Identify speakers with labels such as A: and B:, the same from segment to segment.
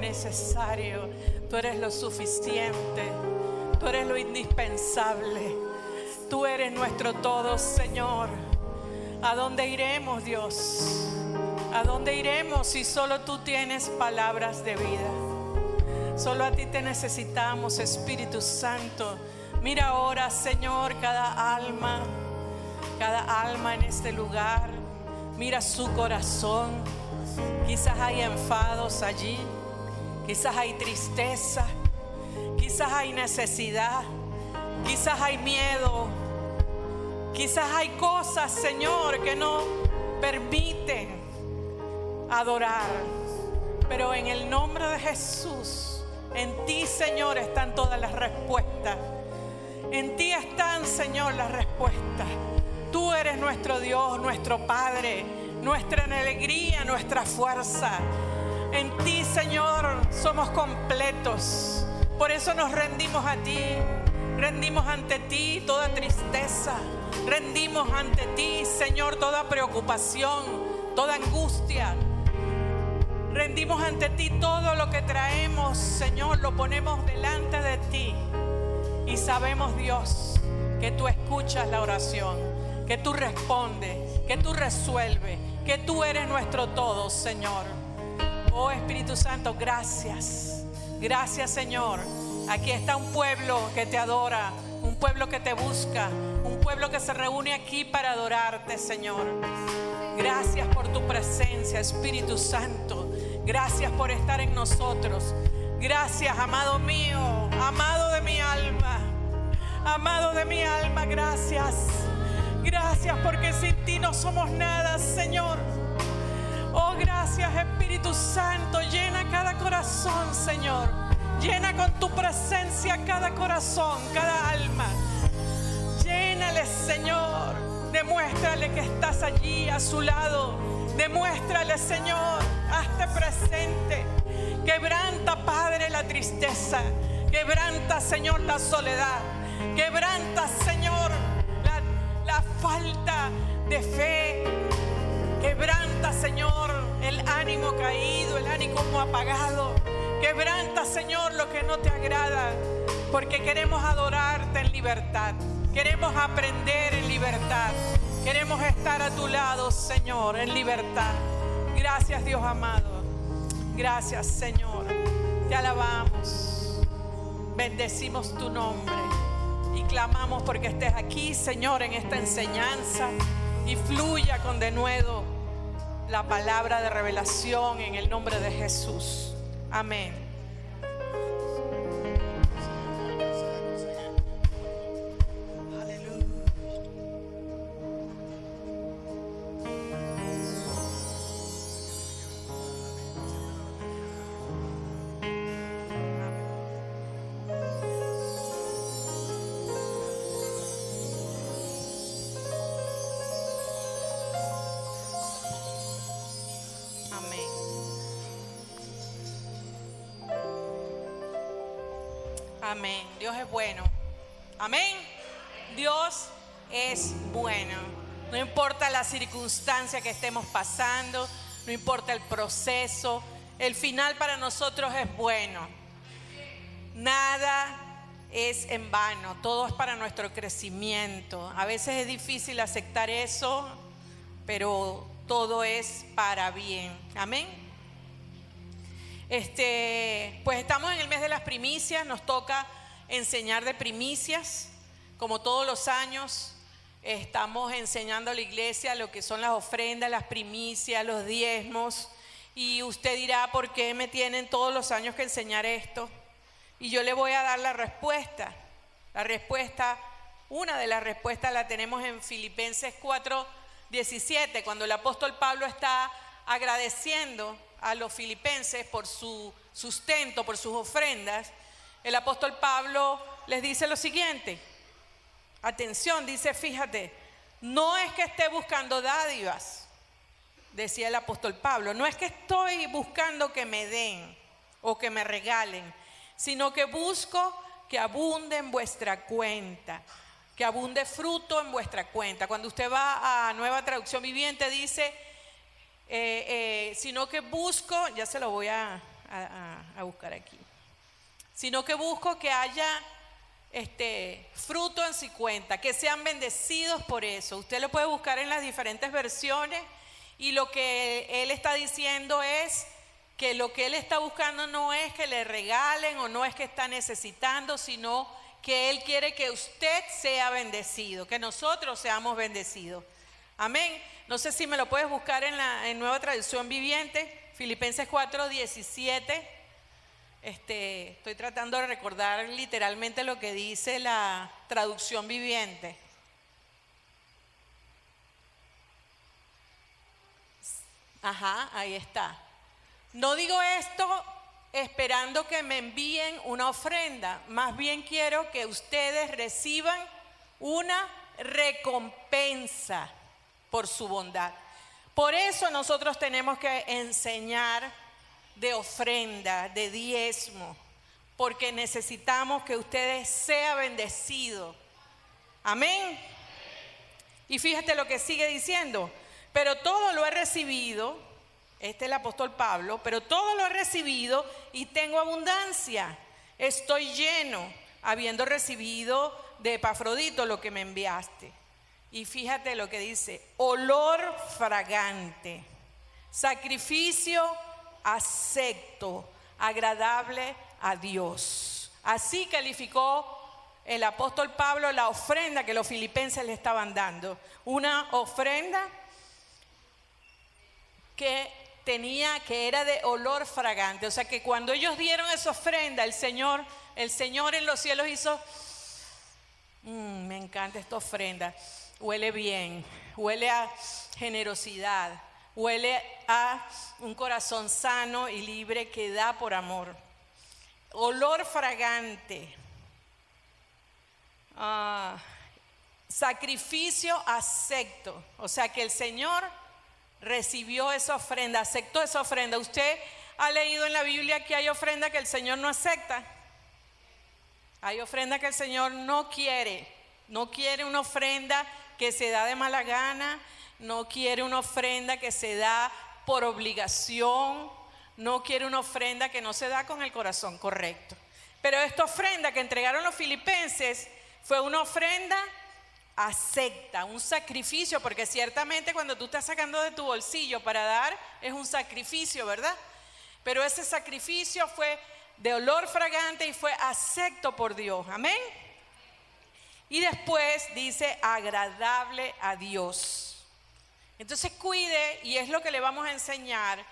A: Necesario, tú eres lo suficiente, tú eres lo indispensable, tú eres nuestro todo, Señor. ¿A dónde iremos, Dios? ¿A dónde iremos si solo tú tienes palabras de vida? Solo a ti te necesitamos, Espíritu Santo. Mira ahora, Señor, cada alma en este lugar. Mira su corazón. Quizás hay enfados allí. Quizás hay tristeza, quizás hay necesidad, quizás hay miedo, quizás hay cosas, Señor, que no permiten adorar. Pero en el nombre de Jesús, en ti, Señor, están todas las respuestas. En ti están, Señor, las respuestas. Tú eres nuestro Dios, nuestro Padre, nuestra alegría, nuestra fuerza. En ti, Señor, somos completos. Por eso nos rendimos a ti. Rendimos ante ti toda tristeza. Rendimos ante ti, Señor, toda preocupación, toda angustia. Rendimos ante ti todo lo que traemos, Señor, lo ponemos delante de ti. Y sabemos, Dios, que tú escuchas la oración, que tú respondes, que tú resuelves, que tú eres nuestro todo, Señor. Oh Espíritu Santo, gracias. Gracias, Señor. Aquí está un pueblo que te adora, un pueblo que te busca, un pueblo que se reúne aquí para adorarte, Señor. Gracias por tu presencia, Espíritu Santo. Gracias por estar en nosotros. Gracias, amado mío, amado de mi alma. Amado de mi alma, gracias. Gracias porque sin ti no somos nada, Señor. Oh, gracias, Espíritu Santo. Llena cada corazón, Señor. Llena con tu presencia cada corazón, cada alma. Llénale, Señor. Demuéstrale que estás allí a su lado. Demuéstrale, Señor. Hazte presente. Quebranta, Padre, la tristeza. Quebranta, Señor, la soledad. Quebranta, Señor, la falta de fe. Quebranta, Señor, el ánimo caído, el ánimo apagado. Quebranta, Señor, lo que no te agrada, porque queremos adorarte en libertad. Queremos aprender en libertad. Queremos estar a tu lado, Señor, en libertad. Gracias, Dios amado. Gracias, Señor. Te alabamos. Bendecimos tu nombre y clamamos porque estés aquí, Señor, en esta enseñanza y fluya con denuedo la palabra de revelación en el nombre de Jesús. Amén. Amén. Dios es bueno. Amén. Dios es bueno. No importa la circunstancia que estemos pasando, no importa el proceso, el final para nosotros es bueno. Nada es en vano, todo es para nuestro crecimiento. A veces es difícil aceptar eso, pero todo es para bien. Amén. Pues estamos en el mes de las primicias, nos toca enseñar de primicias, como todos los años. Estamos enseñando a la iglesia lo que son las ofrendas, las primicias, los diezmos. Y usted dirá, ¿por qué me tienen todos los años que enseñar esto? Y yo le voy a dar la respuesta. La respuesta, una de las respuestas la tenemos en Filipenses 4, 17, cuando el apóstol Pablo está agradeciendo a los filipenses por su sustento, por sus ofrendas, el apóstol Pablo les dice lo siguiente. Atención, dice, fíjate, no es que esté buscando dádivas, decía el apóstol Pablo, no es que estoy buscando que me den o que me regalen, sino que busco que abunde en vuestra cuenta, que abunde fruto en vuestra cuenta. Cuando usted va a Nueva Traducción Viviente dice, sino que busco, ya se lo voy a buscar aquí, sino que busco que haya fruto en su cuenta, que sean bendecidos por eso. Usted lo puede buscar en las diferentes versiones y lo que él está diciendo es que lo que él está buscando no es que le regalen o no es que está necesitando, sino que él quiere que usted sea bendecido, que nosotros seamos bendecidos. Amén. No sé si me lo puedes buscar en Nueva Traducción Viviente, Filipenses 4:17. Estoy tratando de recordar literalmente lo que dice la traducción viviente. Ajá, ahí está. No digo esto esperando que me envíen una ofrenda, más bien quiero que ustedes reciban una recompensa por su bondad. Por eso nosotros tenemos que enseñar de ofrenda, de diezmo, porque necesitamos que ustedes sean bendecidos. Amén. Y fíjate lo que sigue diciendo, pero todo lo he recibido. Este es el apóstol Pablo, pero todo lo he recibido y tengo abundancia. Estoy lleno, habiendo recibido de Epafrodito lo que me enviaste. Y fíjate lo que dice, olor fragante, sacrificio acepto, agradable a Dios. Así calificó el apóstol Pablo la ofrenda que los filipenses le estaban dando. Una ofrenda que era de olor fragante. O sea que cuando ellos dieron esa ofrenda, el Señor en los cielos hizo, me encanta esta ofrenda, huele bien, huele a generosidad, huele a un corazón sano y libre que da por amor. Olor fragante, sacrificio acepto. O sea que el Señor recibió esa ofrenda, aceptó esa ofrenda. ¿Usted ha leído en la Biblia que hay ofrenda que el Señor no acepta? Hay ofrenda que el Señor no quiere. No quiere una ofrenda que se da de mala gana, no quiere una ofrenda que se da por obligación, no quiere una ofrenda que no se da con el corazón correcto. Pero esta ofrenda que entregaron los filipenses fue una ofrenda acepta, un sacrificio, porque ciertamente cuando tú estás sacando de tu bolsillo para dar es un sacrificio, ¿verdad? Pero ese sacrificio fue de olor fragante y fue acepto por Dios, amén. Y después dice agradable a Dios. Entonces cuide, y es lo que le vamos a enseñar,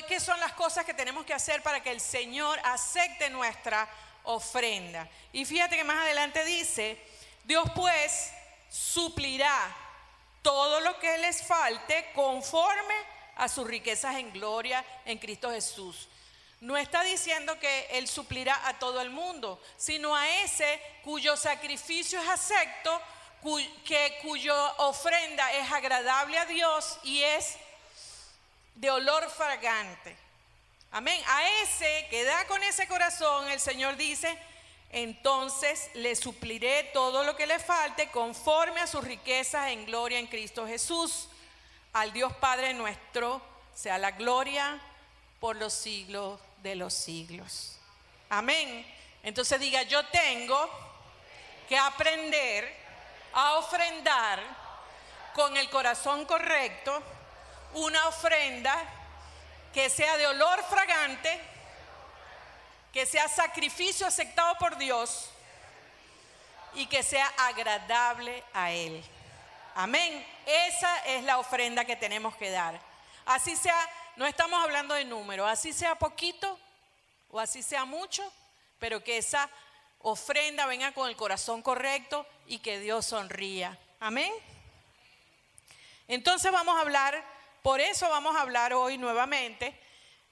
A: qué son las cosas que tenemos que hacer para que el Señor acepte nuestra ofrenda. Y fíjate que más adelante dice, Dios pues suplirá todo lo que les falte conforme a sus riquezas en gloria en Cristo Jesús. No está diciendo que Él suplirá a todo el mundo, sino a ese cuyo sacrificio es acepto, cuya ofrenda es agradable a Dios y es de olor fragante. Amén. A ese que da con ese corazón, el Señor dice, entonces le supliré todo lo que le falte conforme a sus riquezas en gloria en Cristo Jesús. Al Dios Padre nuestro sea la gloria por los siglos de los siglos. Amén. Entonces diga, yo tengo que aprender a ofrendar con el corazón correcto, una ofrenda que sea de olor fragante, que sea sacrificio aceptado por Dios y que sea agradable a Él. Amén. Esa es la ofrenda que tenemos que dar. Así sea, no estamos hablando de número, así sea poquito o así sea mucho, pero que esa ofrenda venga con el corazón correcto y que Dios sonría. Amén. Entonces por eso vamos a hablar hoy nuevamente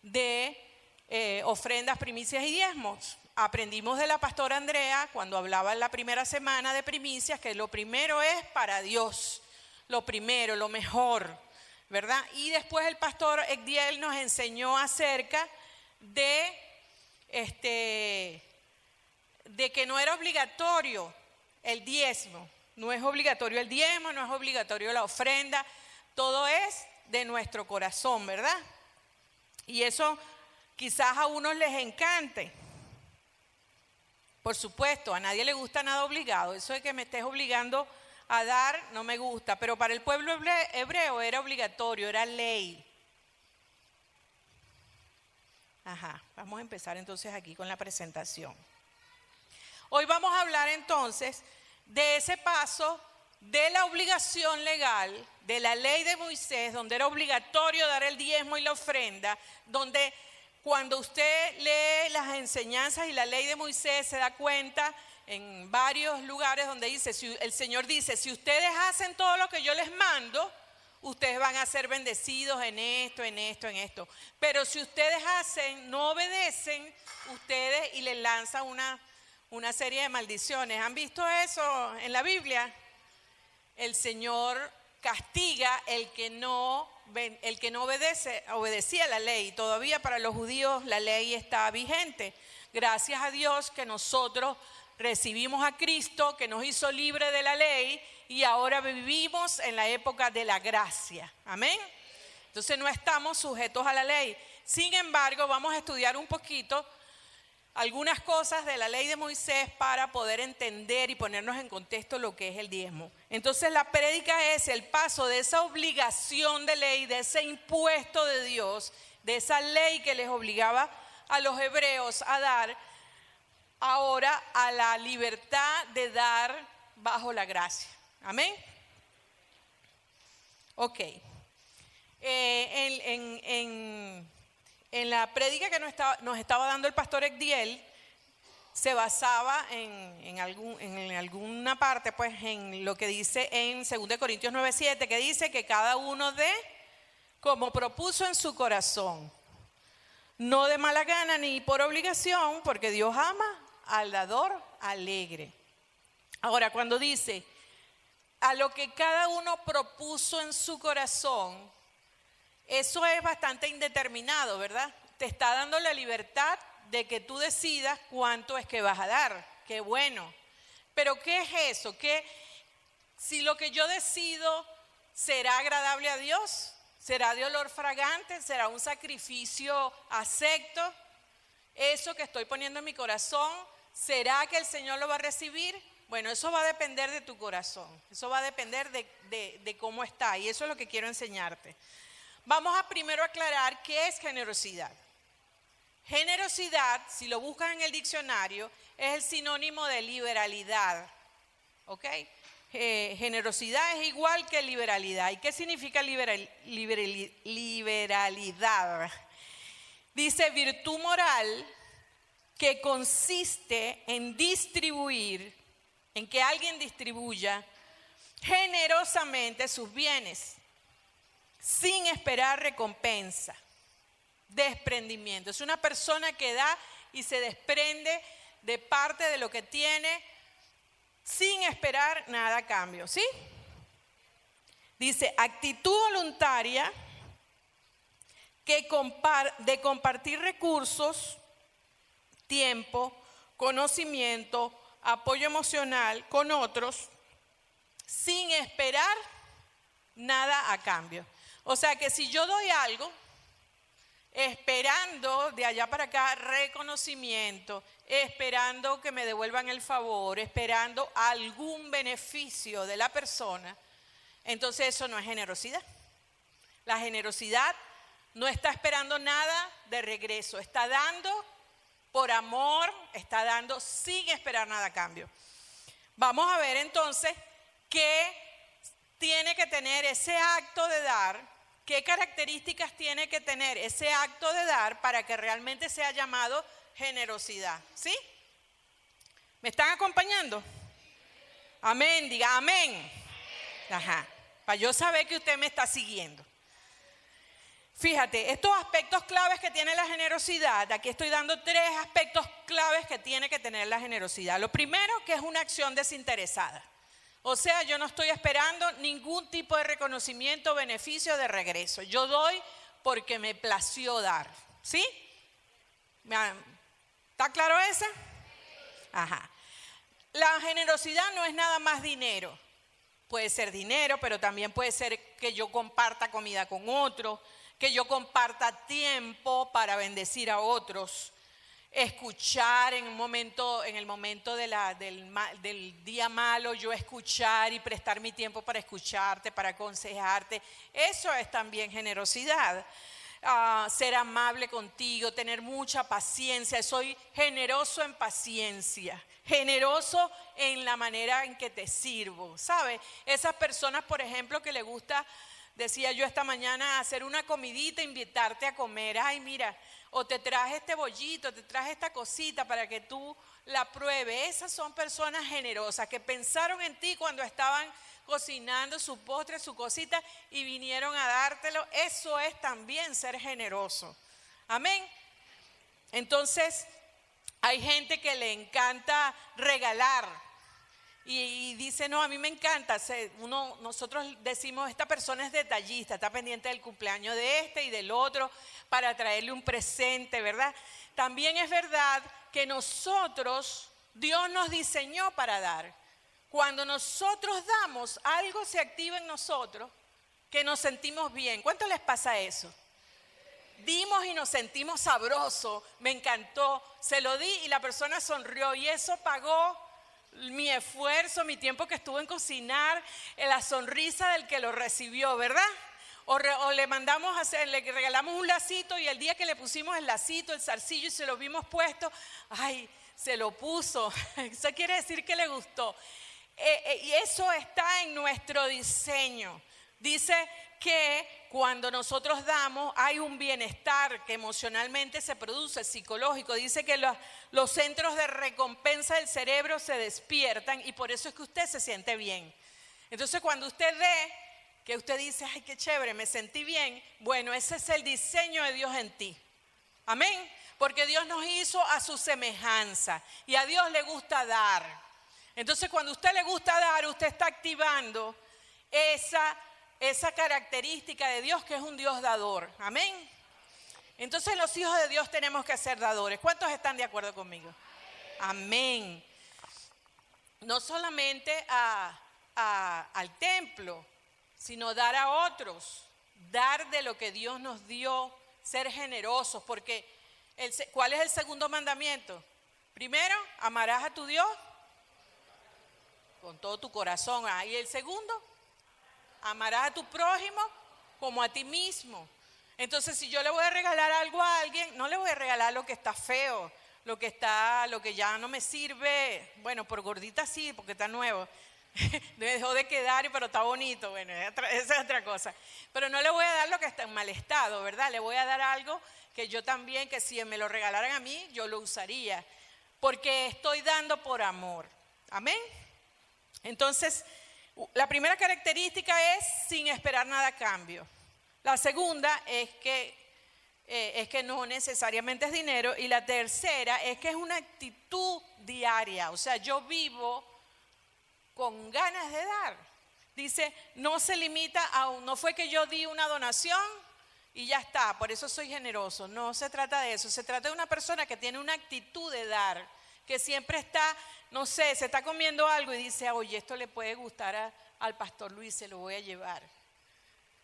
A: de ofrendas, primicias y diezmos. Aprendimos de la pastora Andrea cuando hablaba en la primera semana de primicias que lo primero es para Dios, lo primero, lo mejor, ¿verdad? Y después el pastor Egdiel nos enseñó acerca de que no era obligatorio el diezmo, no es obligatorio el diezmo, no es obligatorio la ofrenda, todo es de nuestro corazón, ¿verdad? Y eso quizás a unos les encante. Por supuesto, a nadie le gusta nada obligado. Eso de que me estés obligando a dar no me gusta. Pero para el pueblo hebreo era obligatorio, era ley. Vamos a empezar entonces aquí con la presentación. Hoy vamos a hablar entonces de ese paso de la obligación legal, de la ley de Moisés, donde era obligatorio dar el diezmo y la ofrenda, donde cuando usted lee las enseñanzas y la ley de Moisés se da cuenta en varios lugares donde dice, el Señor dice, si ustedes hacen todo lo que yo les mando, ustedes van a ser bendecidos en esto, en esto, en esto. Pero si ustedes no obedecen, ustedes y les lanzan una serie de maldiciones. ¿Han visto eso en la Biblia? El Señor castiga el que no obedecía la ley. Todavía para los judíos la ley está vigente. Gracias a Dios que nosotros recibimos a Cristo, que nos hizo libre de la ley y ahora vivimos en la época de la gracia. Amén. Entonces no estamos sujetos a la ley. Sin embargo, vamos a estudiar un poquito algunas cosas de la ley de Moisés para poder entender y ponernos en contexto lo que es el diezmo. Entonces la prédica es el paso de esa obligación de ley, de ese impuesto de Dios, de esa ley que les obligaba a los hebreos a dar, ahora a la libertad de dar bajo la gracia. Amén. Ok. En la prédica que nos estaba dando el pastor Egdiel, se basaba en alguna parte, pues en lo que dice en 2 Corintios 9:7, que dice que cada uno dé como propuso en su corazón, no de mala gana ni por obligación, porque Dios ama al dador alegre. Ahora, cuando dice a lo que cada uno propuso en su corazón, eso es bastante indeterminado, ¿verdad? Te está dando la libertad de que tú decidas cuánto es que vas a dar. Qué bueno. Pero ¿qué es eso? Si lo que yo decido será agradable a Dios, será de olor fragante, será un sacrificio acepto, eso que estoy poniendo en mi corazón, ¿será que el Señor lo va a recibir? Bueno, eso va a depender de tu corazón, eso va a depender de cómo está, y eso es lo que quiero enseñarte. Vamos a primero aclarar qué es generosidad. Generosidad, si lo buscas en el diccionario, es el sinónimo de liberalidad. ¿Ok? Generosidad es igual que liberalidad. ¿Y qué significa liberalidad? Dice virtud moral que consiste en distribuir, en que alguien distribuya generosamente sus bienes, sin esperar recompensa, desprendimiento. Es una persona que da y se desprende de parte de lo que tiene sin esperar nada a cambio, ¿sí? Dice, actitud voluntaria de compartir recursos, tiempo, conocimiento, apoyo emocional con otros, sin esperar nada a cambio. O sea que si yo doy algo, esperando de allá para acá reconocimiento, esperando que me devuelvan el favor, esperando algún beneficio de la persona, entonces eso no es generosidad. La generosidad no está esperando nada de regreso, está dando por amor, está dando sin esperar nada a cambio. Vamos a ver entonces qué tiene que tener ese acto de dar. ¿Qué características tiene que tener ese acto de dar para que realmente sea llamado generosidad? ¿Sí? ¿Me están acompañando? Amén, diga amén. Ajá. para yo saber que usted me está siguiendo. Fíjate, estos aspectos claves que tiene la generosidad, aquí estoy dando 3 aspectos claves que tiene que tener la generosidad. Lo primero, que es una acción desinteresada. O sea, yo no estoy esperando ningún tipo de reconocimiento o beneficio de regreso. Yo doy porque me plació dar. ¿Sí? ¿Está claro esa? Ajá. La generosidad no es nada más dinero. Puede ser dinero, pero también puede ser que yo comparta comida con otro, que yo comparta tiempo para bendecir a otros, escuchar en el momento del día malo, yo escuchar y prestar mi tiempo para escucharte, para aconsejarte. Eso es también generosidad. Ser amable contigo, tener mucha paciencia. Soy generoso en paciencia, generoso en la manera en que te sirvo, ¿sabes? Esas personas, por ejemplo, que le gusta, decía yo esta mañana, hacer una comidita, invitarte a comer. Ay, mira, o te traje este bollito, te traje esta cosita para que tú la pruebes. Esas son personas generosas que pensaron en ti cuando estaban cocinando su postre, su cosita, y vinieron a dártelo. Eso es también ser generoso. Amén. Entonces, hay gente que le encanta regalar y dice, no, a mí me encanta. Nosotros decimos, esta persona es detallista, está pendiente del cumpleaños de este y del otro para traerle un presente, ¿verdad? También es verdad que Dios nos diseñó para dar. Cuando nosotros damos, algo se activa en nosotros que nos sentimos bien. ¿Cuánto les pasa eso? Dimos y nos sentimos sabrosos, me encantó, se lo di y la persona sonrió y eso pagó mi esfuerzo, mi tiempo que estuve en cocinar, la sonrisa del que lo recibió, ¿verdad? O le le regalamos un lacito y el día que le pusimos el lacito, el zarcillo y se lo vimos puesto, ay, se lo puso, eso quiere decir que le gustó. Y eso está en nuestro diseño. Dice que cuando nosotros damos hay un bienestar que emocionalmente se produce, psicológico. Dice que los centros de recompensa del cerebro se despiertan y por eso es que usted se siente bien. Entonces cuando usted ve que usted dice, ay, qué chévere, me sentí bien, bueno, ese es el diseño de Dios en ti. Amén. Porque Dios nos hizo a su semejanza y a Dios le gusta dar. Entonces cuando a usted le gusta dar, usted está activando esa característica de Dios, que es un Dios dador. Amén. Entonces los hijos de Dios tenemos que ser dadores. ¿Cuántos están de acuerdo conmigo? Amén. No solamente al templo, sino dar a otros. Dar de lo que Dios nos dio. Ser generosos. Porque ¿cuál es el segundo mandamiento? Primero, amarás a tu Dios con todo tu corazón. Y el segundo, amarás a tu prójimo como a ti mismo. Entonces, si yo le voy a regalar algo a alguien, no le voy a regalar lo que está feo, lo que ya no me sirve. Bueno, por gordita sí, porque está nuevo. Dejó de quedar, pero está bonito. Bueno, esa es otra cosa. Pero no le voy a dar lo que está en mal estado, ¿verdad? Le voy a dar algo que yo también, que si me lo regalaran a mí, yo lo usaría. Porque estoy dando por amor. Amén. Entonces, la primera característica es sin esperar nada a cambio. La segunda es que no necesariamente es dinero. Y la tercera es que es una actitud diaria. O sea, yo vivo con ganas de dar. Dice, no se limita no fue que yo di una donación y ya está, por eso soy generoso. No se trata de eso. Se trata de una persona que tiene una actitud de dar, que siempre está, no sé, se está comiendo algo y dice, oye, esto le puede gustar al pastor Luis, se lo voy a llevar.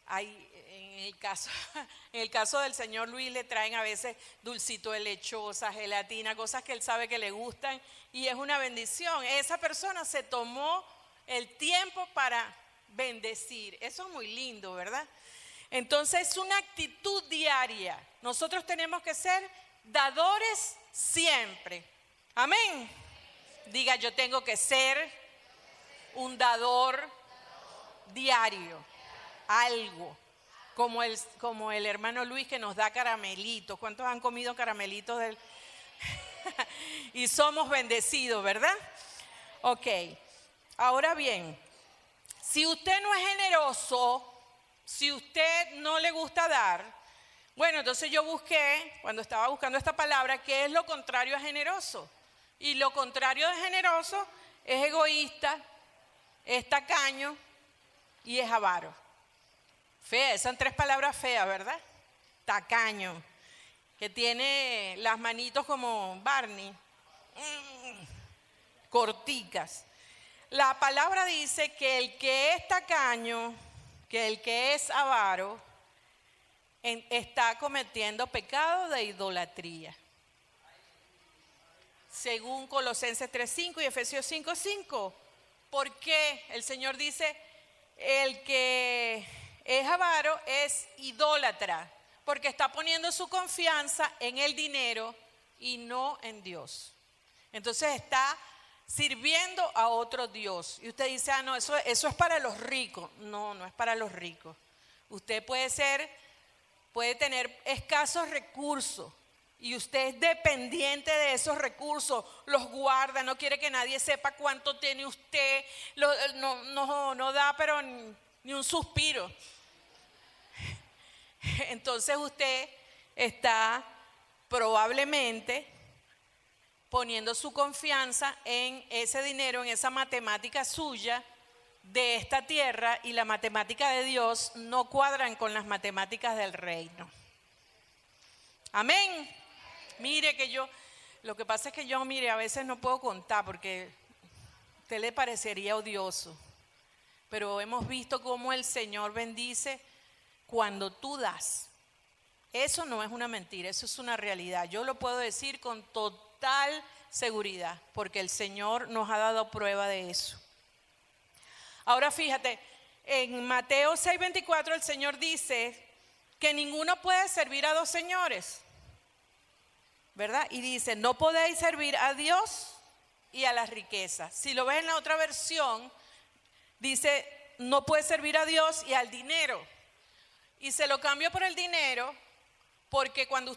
A: En el caso del señor Luis le traen a veces dulcito de lechosa, gelatina, cosas que él sabe que le gustan y es una bendición. Esa persona se tomó el tiempo para bendecir. Eso es muy lindo, ¿verdad? Entonces es una actitud diaria. Nosotros tenemos que ser dadores siempre. Amén. Diga, yo tengo que ser un dador diario. Algo. Como el hermano Luis que nos da caramelitos. ¿Cuántos han comido caramelitos del? Y somos bendecidos, ¿verdad? Ok. Ahora bien, Si usted no es generoso, si usted no le gusta dar, bueno, entonces yo busqué, cuando estaba buscando esta palabra, ¿qué es lo contrario a generoso? Y lo contrario de generoso es egoísta, es tacaño y es avaro. Fea, son tres palabras feas, ¿verdad? Tacaño, que tiene las manitos como Barney, corticas. La palabra dice que el que es tacaño, que el que es avaro, está cometiendo pecado de idolatría. Según Colosenses 3:5 y Efesios 5:5. ¿Por qué? El Señor dice, el que es avaro es idólatra, porque está poniendo su confianza en el dinero y no en Dios. Entonces está sirviendo a otro Dios. Y usted dice, no, eso es para los ricos. No, no es para los ricos. Usted puede tener escasos recursos y usted es dependiente de esos recursos, los guarda, no quiere que nadie sepa cuánto tiene usted, no da pero ni un suspiro. Entonces usted está probablemente poniendo su confianza en ese dinero, en esa matemática suya de esta tierra, y la matemática de Dios no cuadran con las matemáticas del reino. Amén. Mire que lo que pasa es que a veces no puedo contar porque a usted le parecería odioso, pero hemos visto cómo el Señor bendice cuando tú das. Eso no es una mentira, eso es una realidad. Yo lo puedo decir con total seguridad, porque el Señor nos ha dado prueba de eso. Ahora fíjate, en Mateo 6:24 el Señor dice que ninguno puede servir a dos señores, ¿verdad? Y dice, no podéis servir a Dios y a las riquezas. Si lo ves en la otra versión, dice, no puedes servir a Dios y al dinero. Y se lo cambio por el dinero, porque cuando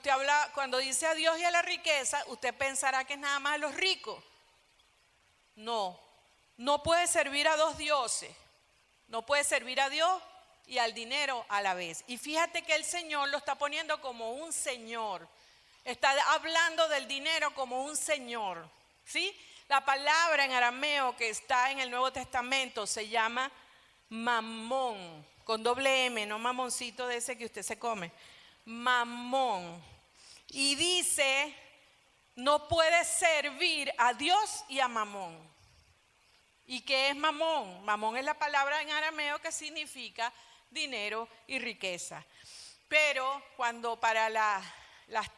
A: dice a Dios y a la riqueza, usted pensará que es nada más a los ricos. No puede servir a dos dioses. No puede servir a Dios y al dinero a la vez. Y fíjate que el Señor lo está poniendo como un señor. Está hablando del dinero como un señor, ¿sí? La palabra en arameo que está en el Nuevo Testamento se llama mamón, con doble M, no mamoncito de ese que usted se come. Mamón. Y dice, no puede servir a Dios y a mamón. ¿Y qué es mamón? Mamón es la palabra en arameo que significa dinero y riqueza. Pero cuando para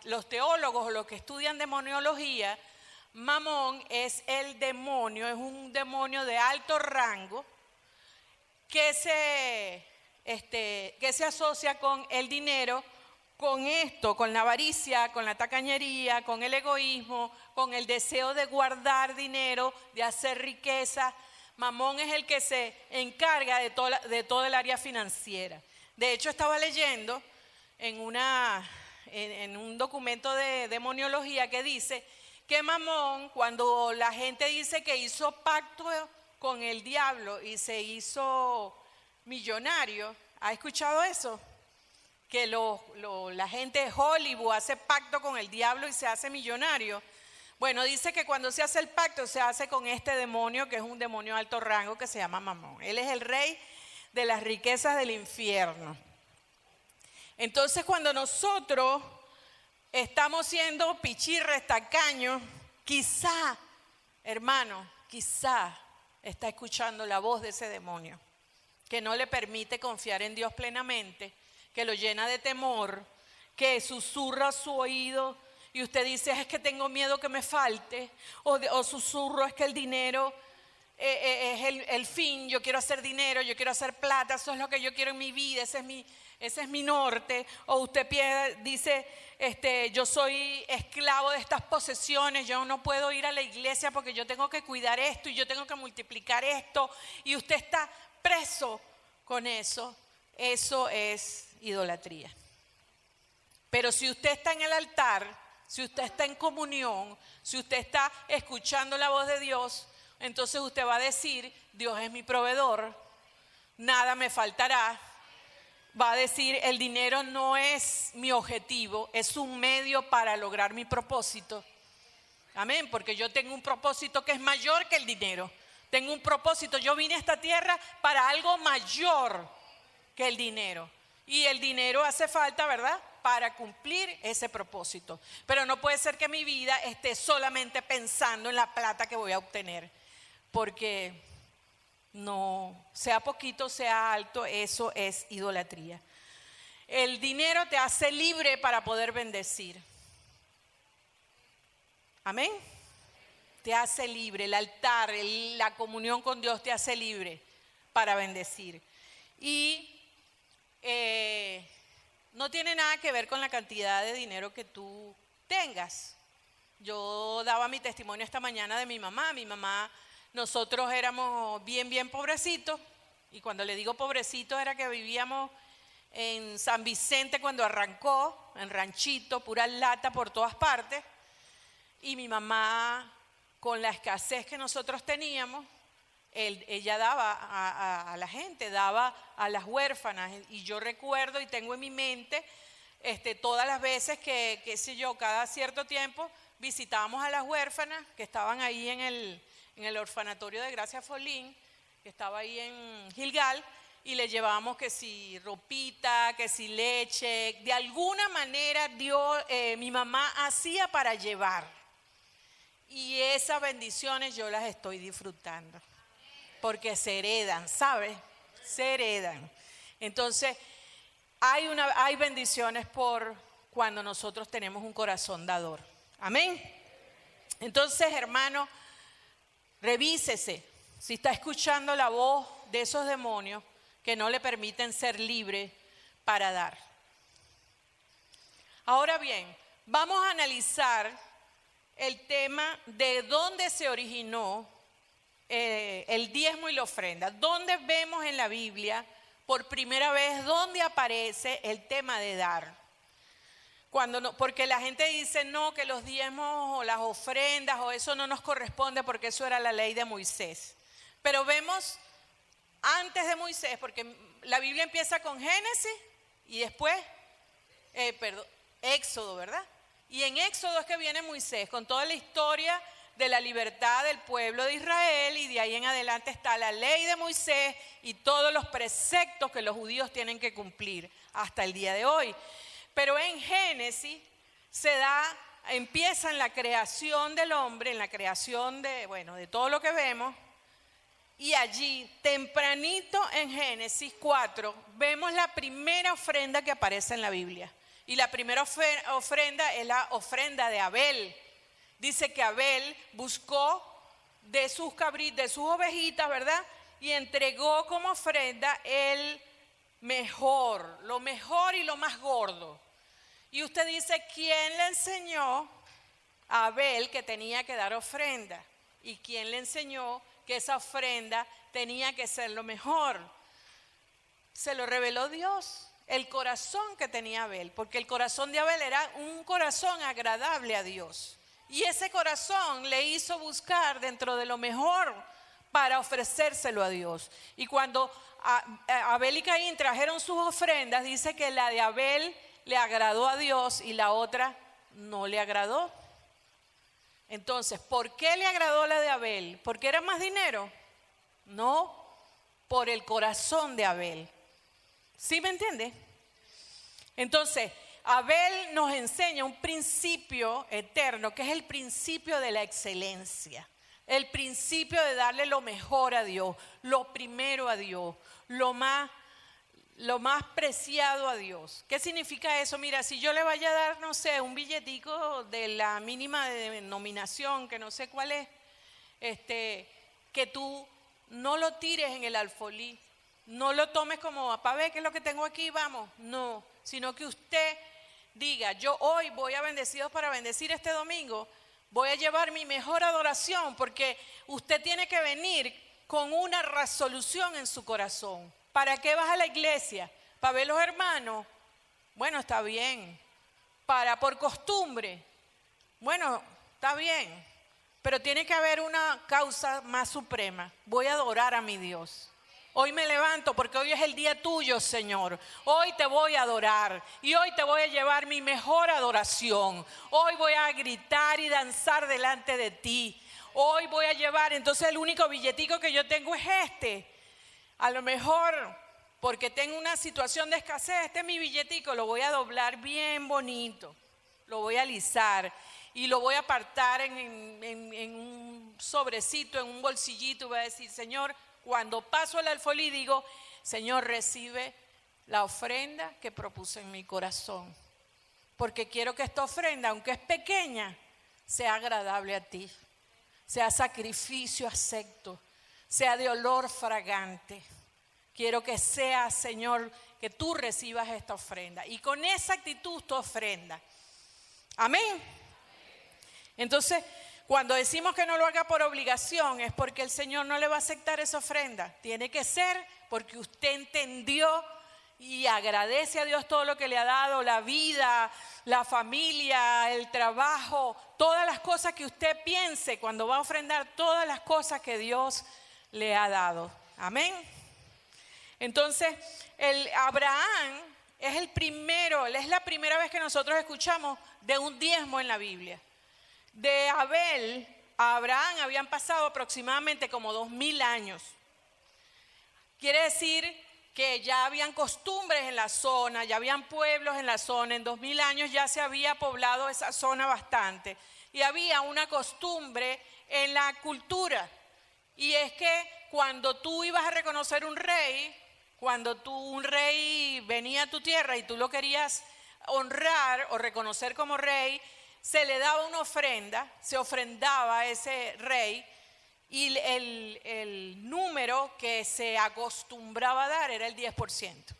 A: los teólogos o los que estudian demoniología, mamón es el demonio, es un demonio de alto rango que se asocia con el dinero, con esto, con la avaricia, con la tacañería, con el egoísmo, con el deseo de guardar dinero, de hacer riqueza. Mamón es el que se encarga de todo el área financiera. De hecho, estaba leyendo en un documento de demoniología que dice que mamón, cuando la gente dice que hizo pacto con el diablo y se hizo millonario, ¿ha escuchado eso? Que la gente de Hollywood hace pacto con el diablo y se hace millonario. Bueno, dice que cuando se hace el pacto se hace con este demonio, que es un demonio de alto rango que se llama mamón. Él es el rey de las riquezas del infierno. Entonces, cuando nosotros estamos siendo pichirres, tacaños, quizá, hermano, está escuchando la voz de ese demonio, que no le permite confiar en Dios plenamente, que lo llena de temor, que susurra a su oído y usted dice, es que tengo miedo que me falte, o susurro, es que el dinero es el fin, yo quiero hacer dinero, yo quiero hacer plata, eso es lo que yo quiero en mi vida, ese es mi norte. O usted dice, yo soy esclavo de estas posesiones, yo no puedo ir a la iglesia porque yo tengo que cuidar esto y yo tengo que multiplicar esto, y usted está preso con eso. Eso es idolatría. Pero si usted está en el altar, si usted está en comunión, si usted está escuchando la voz de Dios, entonces usted va a decir, Dios es mi proveedor, nada me faltará. Va a decir, el dinero no es mi objetivo, es un medio para lograr mi propósito. Amén, porque yo tengo un propósito que es mayor que el dinero. Tengo un propósito, yo vine a esta tierra para algo mayor que el dinero. Y el dinero hace falta, ¿verdad?, para cumplir ese propósito. Pero no puede ser que mi vida esté solamente pensando en la plata que voy a obtener. Porque no, sea poquito, sea alto, eso es idolatría. El dinero te hace libre para poder bendecir. Amén. Te hace libre. El altar, la comunión con Dios te hace libre para bendecir. Y no tiene nada que ver con la cantidad de dinero que tú tengas. Yo daba mi testimonio esta mañana de mi mamá. Mi mamá, nosotros éramos bien pobrecitos. Y cuando le digo pobrecitos era que vivíamos en San Vicente cuando arrancó, en ranchito, pura lata por todas partes. Y mi mamá, con la escasez que nosotros teníamos, ella daba a la gente, daba a las huérfanas. Y yo recuerdo y tengo en mi mente todas las veces que, qué sé yo, cada cierto tiempo visitábamos a las huérfanas que estaban ahí en el orfanatorio de Gracia Folín, que estaba ahí en Gilgal, y le llevábamos que si ropita, que si leche. De alguna manera mi mamá hacía para llevar. Y esas bendiciones yo las estoy disfrutando. Porque se heredan, ¿sabes? Se heredan. Entonces, hay bendiciones por cuando nosotros tenemos un corazón dador. Amén. Entonces, hermano, revísese si está escuchando la voz de esos demonios que no le permiten ser libre para dar. Ahora bien, vamos a analizar el tema de dónde se originó el diezmo y la ofrenda. ¿Dónde vemos en la Biblia por primera vez dónde aparece el tema de dar? Porque la gente dice no, que los diezmos o las ofrendas o eso no nos corresponde porque eso era la ley de Moisés. Pero vemos antes de Moisés, porque la Biblia empieza con Génesis y después, Éxodo, ¿verdad? Y en Éxodo es que viene Moisés con toda la historia de la libertad del pueblo de Israel, y de ahí en adelante está la ley de Moisés y todos los preceptos que los judíos tienen que cumplir hasta el día de hoy. Pero en Génesis empieza en la creación del hombre, en la creación de todo lo que vemos, y allí tempranito en Génesis 4 vemos la primera ofrenda que aparece en la Biblia. Y la primera ofrenda es la ofrenda de Abel. Dice que Abel buscó de sus ovejitas, ¿verdad? Y entregó como ofrenda lo mejor y lo más gordo. Y usted dice, ¿quién le enseñó a Abel que tenía que dar ofrenda? ¿Y quién le enseñó que esa ofrenda tenía que ser lo mejor? Se lo reveló Dios. El corazón que tenía Abel, porque el corazón de Abel era un corazón agradable a Dios. Y ese corazón le hizo buscar dentro de lo mejor para ofrecérselo a Dios. Y cuando Abel y Caín trajeron sus ofrendas, dice que la de Abel le agradó a Dios y la otra no le agradó. Entonces, ¿por qué le agradó la de Abel? ¿Porque era más dinero? No, por el corazón de Abel. ¿Sí me entiende? Entonces, Abel nos enseña un principio eterno, que es el principio de la excelencia. El principio de darle lo mejor a Dios, lo primero a Dios, lo más preciado a Dios. ¿Qué significa eso? Mira, si yo le vaya a dar, no sé, un billetico de la mínima denominación, que no sé cuál es, que tú no lo tires en el alfolí. No lo tomes como, para ver qué es lo que tengo aquí, vamos. No, sino que usted diga, yo hoy voy a Bendecidos para bendecir este domingo. Voy a llevar mi mejor adoración, porque usted tiene que venir con una resolución en su corazón. ¿Para qué vas a la iglesia? ¿Para ver los hermanos? Bueno, está bien. Por costumbre? Bueno, está bien. Pero tiene que haber una causa más suprema. Voy a adorar a mi Dios. Hoy me levanto porque hoy es el día tuyo, Señor. Hoy te voy a adorar y hoy te voy a llevar mi mejor adoración. Hoy voy a gritar y danzar delante de ti. Hoy voy a llevar, entonces el único billetico que yo tengo es este. A lo mejor porque tengo una situación de escasez, este es mi billetico, lo voy a doblar bien bonito, lo voy a alisar y lo voy a apartar en un sobrecito, en un bolsillito, y voy a decir, Señor, cuando paso el alfolí digo, Señor, recibe la ofrenda que propuse en mi corazón, porque quiero que esta ofrenda, aunque es pequeña, sea agradable a ti, sea sacrificio acepto, sea de olor fragante. Quiero que sea, Señor, que tú recibas esta ofrenda. Y con esa actitud tu ofrenda. Amén. Entonces, cuando decimos que no lo haga por obligación, es porque el Señor no le va a aceptar esa ofrenda. Tiene que ser porque usted entendió y agradece a Dios todo lo que le ha dado, la vida, la familia, el trabajo, todas las cosas que usted piense cuando va a ofrendar, todas las cosas que Dios le ha dado. Amén. Entonces, Abraham es el primero, es la primera vez que nosotros escuchamos de un diezmo en la Biblia. De Abel a Abraham habían pasado aproximadamente como 2000 años. Quiere decir que ya habían costumbres en la zona, ya habían pueblos en la zona. En 2000 años ya se había poblado esa zona bastante. Y había una costumbre en la cultura. Y es que cuando tú ibas a reconocer un rey, cuando un rey venía a tu tierra y tú lo querías honrar o reconocer como rey, se le daba una ofrenda, se ofrendaba a ese rey y el número que se acostumbraba a dar era el 10%.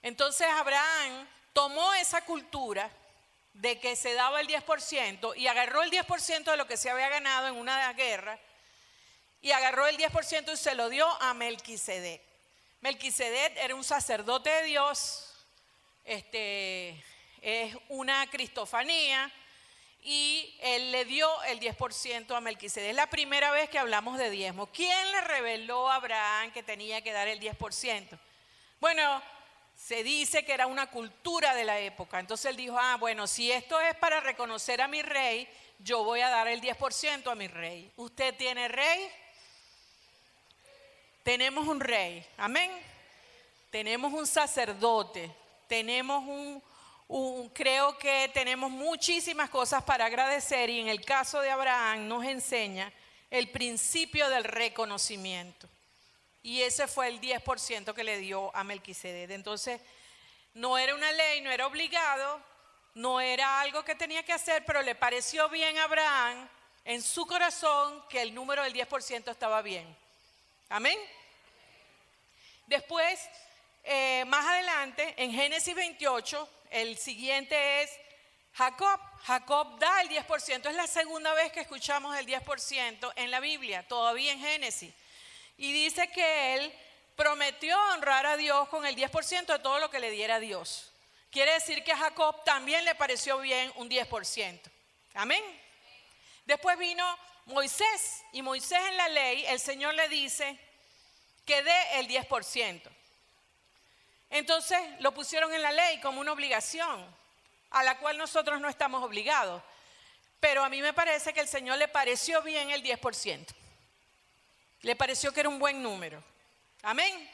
A: Entonces Abraham tomó esa cultura de que se daba el 10% y agarró el 10% de lo que se había ganado en una guerra y agarró el 10% y se lo dio a Melquisedec. Melquisedec era un sacerdote de Dios, es una cristofanía y él le dio el 10% a Melquisedec. Es la primera vez que hablamos de diezmo. ¿Quién le reveló a Abraham que tenía que dar el 10%? Bueno, se dice que era una cultura de la época. Entonces él dijo, bueno, si esto es para reconocer a mi rey, yo voy a dar el 10% a mi rey. ¿Usted tiene rey? Tenemos un rey, amén. Tenemos un sacerdote, tenemos creo que tenemos muchísimas cosas para agradecer y en el caso de Abraham nos enseña el principio del reconocimiento. Y ese fue el 10% que le dio a Melquisedec. Entonces, no era una ley, no era obligado, no era algo que tenía que hacer, pero le pareció bien a Abraham en su corazón que el número del 10% estaba bien. Amén. Después, más adelante, en Génesis 28, el siguiente es Jacob. Jacob da el 10%. Es la segunda vez que escuchamos el 10% en la Biblia, todavía en Génesis. Y dice que él prometió honrar a Dios con el 10% de todo lo que le diera a Dios. Quiere decir que a Jacob también le pareció bien un 10%. Amén. Después vino Moisés. Y Moisés en la ley, el Señor le dice que dé el 10%. Entonces lo pusieron en la ley como una obligación, a la cual nosotros no estamos obligados. Pero a mí me parece que el Señor le pareció bien el 10%. Le pareció que era un buen número. Amén.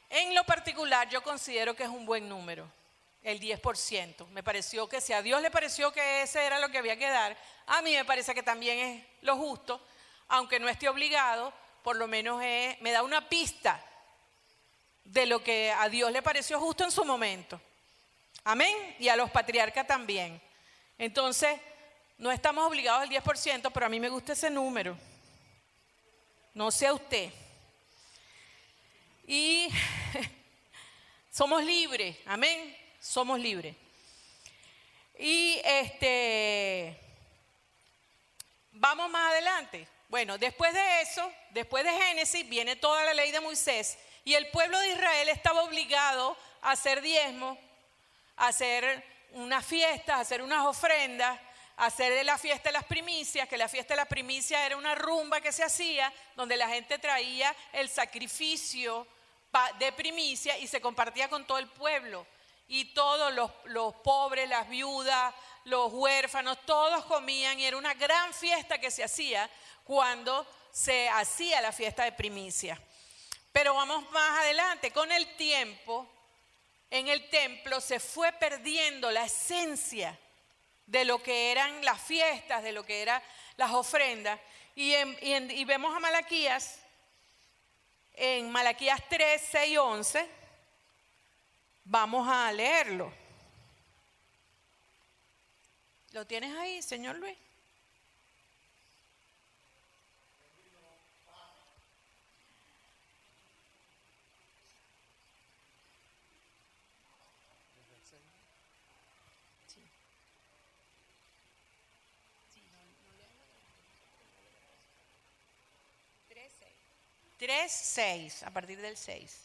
A: En lo particular yo considero que es un buen número, el 10%. Me pareció que si a Dios le pareció que ese era lo que había que dar, a mí me parece que también es lo justo, aunque no esté obligado, por lo menos me da una pista de lo que a Dios le pareció justo en su momento. Amén. Y a los patriarcas también. Entonces, no estamos obligados al 10%, pero a mí me gusta ese número. No sé a usted. Y somos libres. Amén. Somos libres. Y vamos más adelante. Bueno, después de eso, después de Génesis, viene toda la ley de Moisés. Y el pueblo de Israel estaba obligado a hacer diezmo, a hacer unas fiestas, a hacer unas ofrendas, hacer la fiesta de las primicias, que la fiesta de las primicias era una rumba que se hacía, donde la gente traía el sacrificio de primicia y se compartía con todo el pueblo. Y todos los pobres, las viudas, los huérfanos, todos comían y era una gran fiesta que se hacía cuando se hacía la fiesta de primicia. Pero vamos más adelante, con el tiempo, en el templo se fue perdiendo la esencia de lo que eran las fiestas, de lo que eran las ofrendas. Y vemos a Malaquías, en Malaquías 3, 6, 11, vamos a leerlo. ¿Lo tienes ahí, señor Luis? Sí. 3, 6, a partir del 6.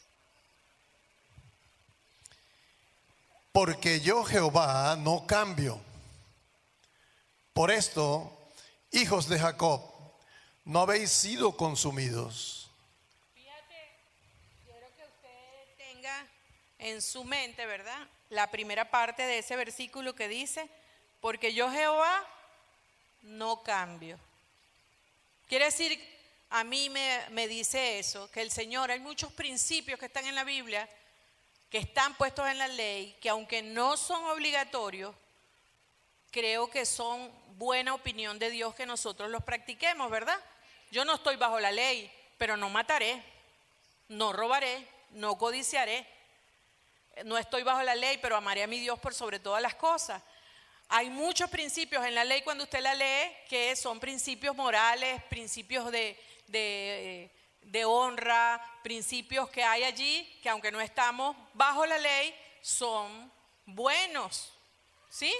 B: Porque yo, Jehová, no cambio. Por esto, hijos de Jacob, no habéis sido consumidos.
A: Fíjate, quiero que usted tenga en su mente, ¿verdad?, la primera parte de ese versículo que dice, porque yo, Jehová, no cambio. Quiere decir, a mí me dice eso, que el Señor, hay muchos principios que están en la Biblia, que están puestos en la ley, que aunque no son obligatorios, creo que son buena opinión de Dios que nosotros los practiquemos, ¿verdad? Yo no estoy bajo la ley, pero no mataré, no robaré, no codiciaré. No estoy bajo la ley, pero amaré a mi Dios por sobre todas las cosas. Hay muchos principios en la ley cuando usted la lee que son principios morales, principios de honra, principios que hay allí que aunque no estamos bajo la ley son buenos, ¿sí?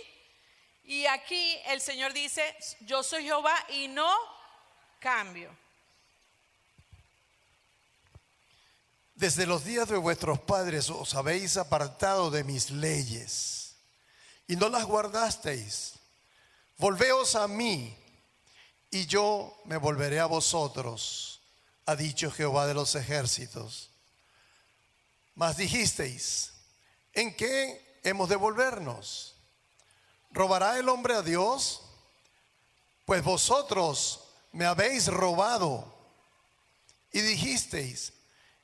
A: Y aquí el Señor dice, yo soy Jehová y no cambio.
B: Desde los días de vuestros padres os habéis apartado de mis leyes y no las guardasteis. Volveos a mí y yo me volveré a vosotros, ha dicho Jehová de los ejércitos. Mas dijisteis, ¿en qué hemos de volvernos? ¿Robará el hombre a Dios? Pues vosotros me habéis robado. Y dijisteis,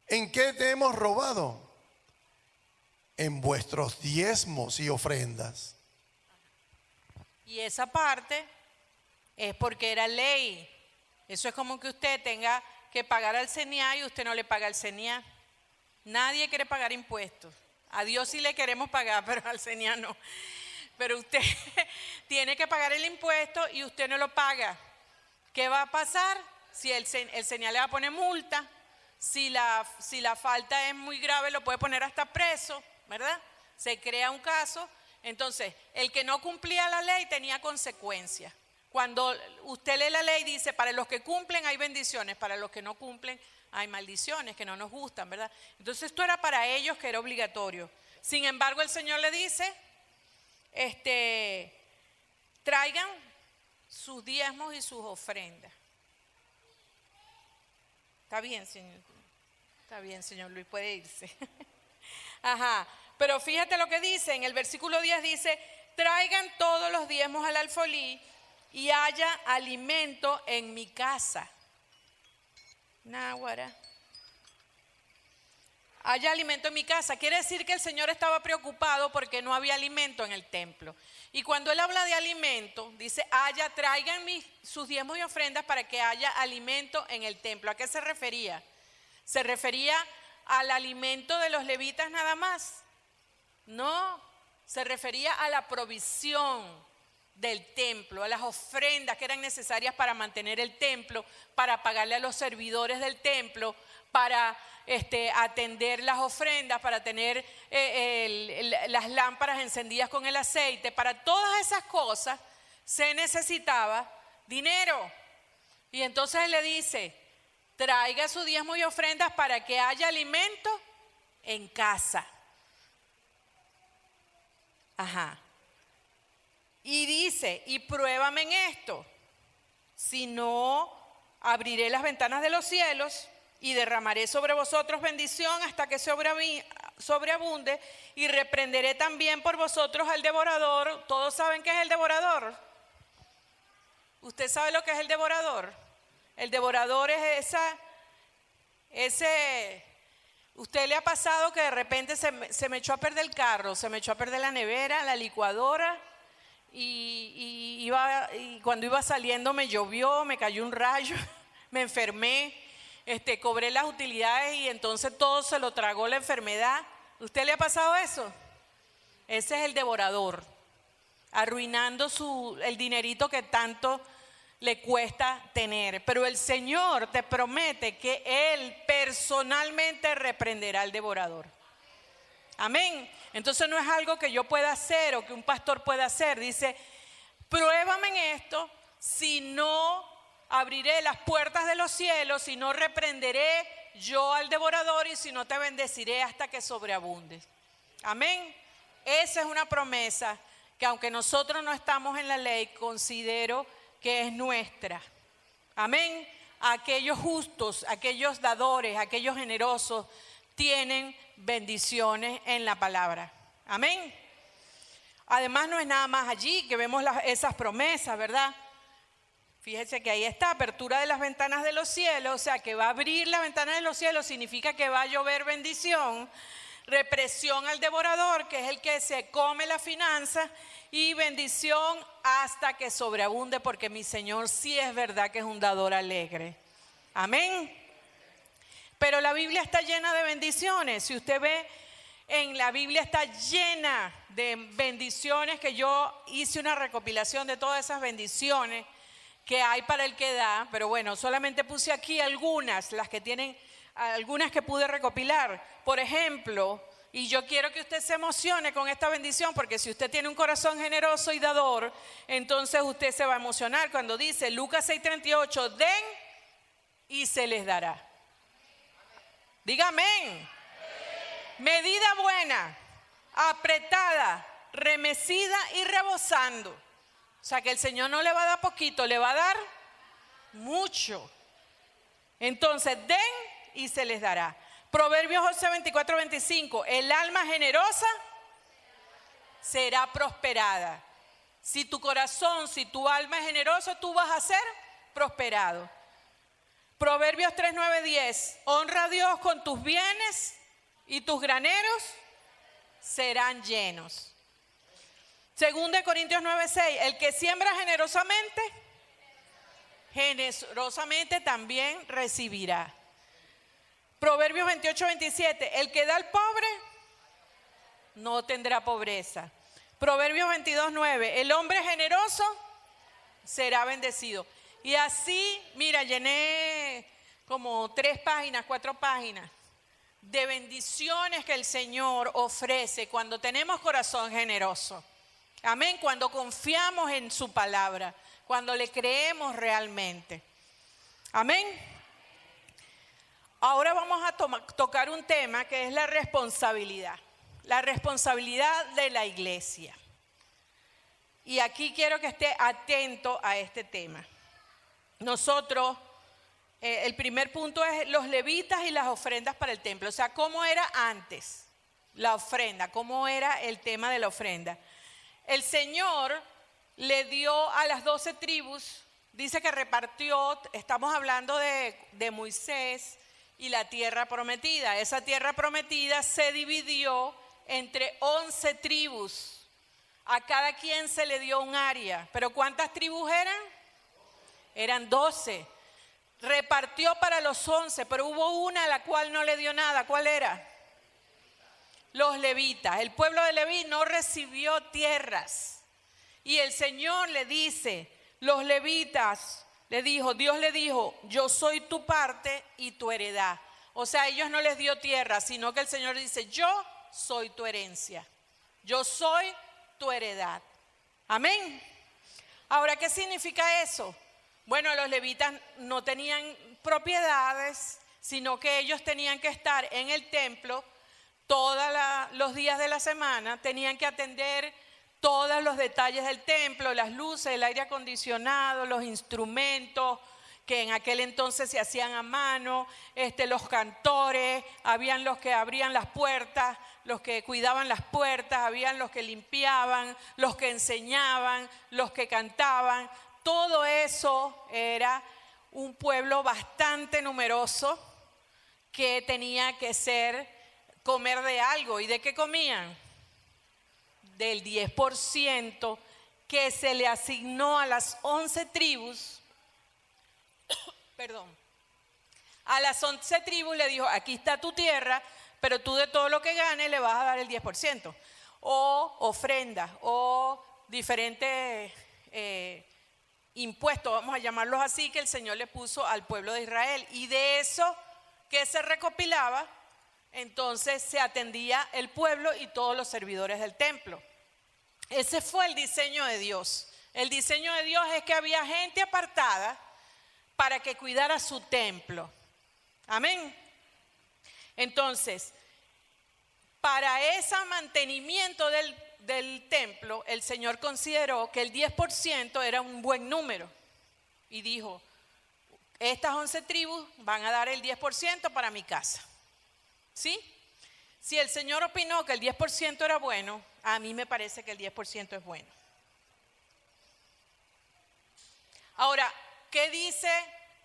B: ¿en qué te hemos robado? En vuestros diezmos y ofrendas.
A: Y esa parte es porque era ley. Eso es como que usted tenga que pagar al CENIA y usted no le paga al CENIA. Nadie quiere pagar impuestos. A Dios sí le queremos pagar, pero al CENIA no. Pero usted tiene que pagar el impuesto y usted no lo paga. ¿Qué va a pasar? Si el CENIA le va a poner multa, si la falta es muy grave lo puede poner hasta preso, ¿verdad? Se crea un caso. Entonces, el que no cumplía la ley tenía consecuencias. Cuando usted lee la ley dice, para los que cumplen hay bendiciones, para los que no cumplen hay maldiciones que no nos gustan, ¿verdad? Entonces esto era para ellos que era obligatorio. Sin embargo, el Señor le dice, traigan sus diezmos y sus ofrendas. Está bien, señor. Está bien, señor Luis, puede irse. Ajá. Pero fíjate lo que dice, en el versículo 10 dice, traigan todos los diezmos al alfolí y haya alimento en mi casa. Náguara. Haya alimento en mi casa. Quiere decir que el Señor estaba preocupado porque no había alimento en el templo. Y cuando Él habla de alimento, dice, traigan sus diezmos y ofrendas para que haya alimento en el templo. ¿A qué se refería? ¿Se refería al alimento de los levitas nada más? No, se refería a la provisión del templo, a las ofrendas que eran necesarias para mantener el templo, para pagarle a los servidores del templo, para atender las ofrendas, para tener las lámparas encendidas con el aceite. Para todas esas cosas se necesitaba dinero. Y entonces Él le dice, traiga su diezmo y ofrendas para que haya alimento en casa. Ajá. Y dice, y pruébame en esto, si no abriré las ventanas de los cielos y derramaré sobre vosotros bendición hasta que sobreabunde, y reprenderé también por vosotros al devorador. ¿Todos saben qué es el devorador? ¿Usted sabe lo que es el devorador? El devorador es ¿usted le ha pasado que de repente se me echó a perder el carro, se me echó a perder la nevera, la licuadora? Y cuando iba saliendo me llovió, me cayó un rayo, me enfermé, cobré las utilidades y entonces todo se lo tragó la enfermedad. ¿Usted le ha pasado eso? Ese es el devorador, arruinando el dinerito que tanto le cuesta tener. Pero el Señor te promete que Él personalmente reprenderá al devorador. Amén. Entonces no es algo que yo pueda hacer o que un pastor pueda hacer. Dice, pruébame en esto, si no abriré las puertas de los cielos, si no reprenderé yo al devorador y si no te bendeciré hasta que sobreabundes. Amén. Esa es una promesa que aunque nosotros no estamos en la ley, considero que es nuestra. Amén. Aquellos justos, aquellos dadores, aquellos generosos tienen bendiciones en la palabra. Amén. Además no es nada más allí que vemos esas promesas, ¿verdad? Fíjese que ahí está, apertura de las ventanas de los cielos, o sea que va a abrir las ventanas de los cielos, significa que va a llover bendición, represión al devorador, que es el que se come la finanza, y bendición hasta que sobreabunde, porque mi Señor sí es verdad que es un dador alegre. Amén. Pero la Biblia está llena de bendiciones. Si usted ve, en la Biblia está llena de bendiciones, que yo hice una recopilación de todas esas bendiciones que hay para el que da, pero bueno, solamente puse aquí algunas, algunas que pude recopilar. Por ejemplo, y yo quiero que usted se emocione con esta bendición, porque si usted tiene un corazón generoso y dador, entonces usted se va a emocionar cuando dice Lucas 6:38, den y se les dará. Diga amén. Medida buena, apretada, remecida y rebosando. O sea que el Señor no le va a dar poquito, le va a dar mucho. Entonces, den y se les dará. Proverbios 11:24-25, el alma generosa será prosperada. Si tu corazón, si tu alma es generosa, tú vas a ser prosperado. Proverbios 3:9-10, honra a Dios con tus bienes y tus graneros serán llenos. 2 Corintios 9:6, el que siembra generosamente, generosamente también recibirá. Proverbios 28:27, el que da al pobre no tendrá pobreza. Proverbios 22:9, el hombre generoso será bendecido. Y así, mira, llené como 4 páginas de bendiciones que el Señor ofrece cuando tenemos corazón generoso. Amén, cuando confiamos en su palabra, cuando le creemos realmente. Amén. Ahora vamos a tocar un tema que es la responsabilidad de la iglesia. Y aquí quiero que esté atento a este tema. Nosotros, el primer punto es los levitas y las ofrendas para el templo. O sea, ¿cómo era antes la ofrenda? ¿Cómo era el tema de la ofrenda? El Señor le dio a las 12 tribus, dice que repartió, estamos hablando de Moisés y la tierra prometida. Esa tierra prometida se dividió entre 11 tribus. A cada quien se le dio un área. ¿Pero cuántas tribus eran? Eran 12. Repartió para los 11, pero hubo una a la cual no le dio nada. ¿Cuál era? Los levitas. El pueblo de Leví no recibió tierras. Y el Señor le dice, los levitas, Dios le dijo, yo soy tu parte y tu heredad. O sea, a ellos no les dio tierra, sino que el Señor dice, yo soy tu herencia. Yo soy tu heredad. Amén. Ahora, ¿qué significa eso? Bueno, los levitas no tenían propiedades, sino que ellos tenían que estar en el templo todos los días de la semana, tenían que atender todos los detalles del templo, las luces, el aire acondicionado, los instrumentos que en aquel entonces se hacían a mano, los cantores, habían los que abrían las puertas, los que cuidaban las puertas, habían los que limpiaban, los que enseñaban, los que cantaban. Todo eso era un pueblo bastante numeroso que tenía que comer de algo. ¿Y de qué comían? Del 10% que se le asignó a las 11 tribus. Perdón. A las 11 tribus le dijo, aquí está tu tierra, pero tú de todo lo que ganes le vas a dar el 10%. O ofrendas, o diferentes impuestos, vamos a llamarlos así, que el Señor le puso al pueblo de Israel. Y de eso que se recopilaba, entonces se atendía el pueblo y todos los servidores del templo. Ese fue el diseño de Dios. El diseño de Dios es que había gente apartada para que cuidara su templo. Amén. Entonces, para ese mantenimiento del templo, el Señor consideró que el 10% era un buen número. Y dijo, estas 11 tribus van a dar el 10% para mi casa. ¿Sí? Si el Señor opinó que el 10% era bueno, a mí me parece que el 10% es bueno. Ahora, ¿qué dice?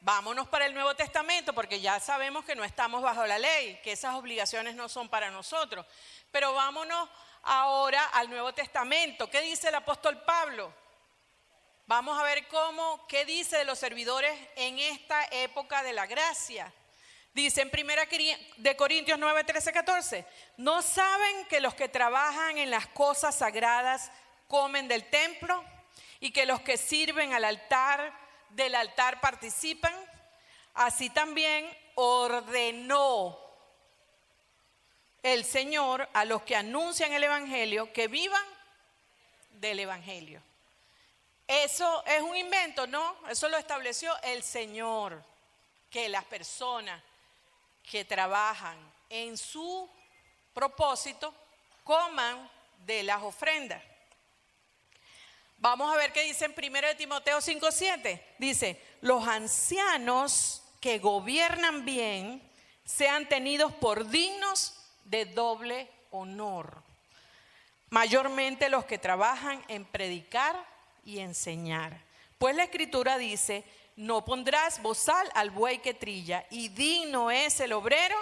A: Vámonos para el Nuevo Testamento, porque ya sabemos que no estamos bajo la ley, que esas obligaciones no son para nosotros. Pero vámonos ahora al Nuevo Testamento. ¿Qué dice el apóstol Pablo? Vamos a ver qué dice de los servidores en esta época de la gracia. Dice en 1 Corintios 9, 13, 14, ¿no saben que los que trabajan en las cosas sagradas comen del templo y que los que sirven del altar participan? Así también ordenó el Señor a los que anuncian el evangelio que vivan del evangelio. Eso es un invento, ¿no? Eso lo estableció el Señor, que las personas que trabajan en su propósito coman de las ofrendas. Vamos a ver qué dice en 1 Timoteo 5:7. Dice, los ancianos que gobiernan bien sean tenidos por dignos de doble honor, mayormente los que trabajan en predicar y enseñar. Pues la Escritura dice, no pondrás bozal al buey que trilla, y digno es el obrero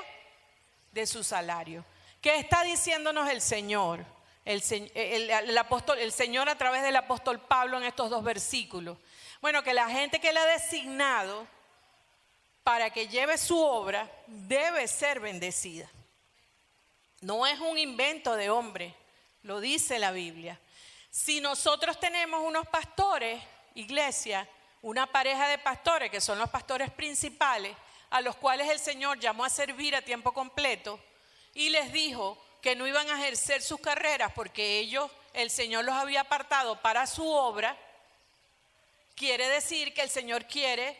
A: de su salario. ¿Qué está diciéndonos el Señor? El Señor a través del apóstol Pablo en estos dos versículos. Bueno, que la gente que le ha designado para que lleve su obra debe ser bendecida. No es un invento de hombre, lo dice la Biblia. Si nosotros tenemos unos pastores, iglesia, una pareja de pastores que son los pastores principales, a los cuales el Señor llamó a servir a tiempo completo y les dijo que no iban a ejercer sus carreras porque el Señor los había apartado para su obra, quiere decir que el Señor quiere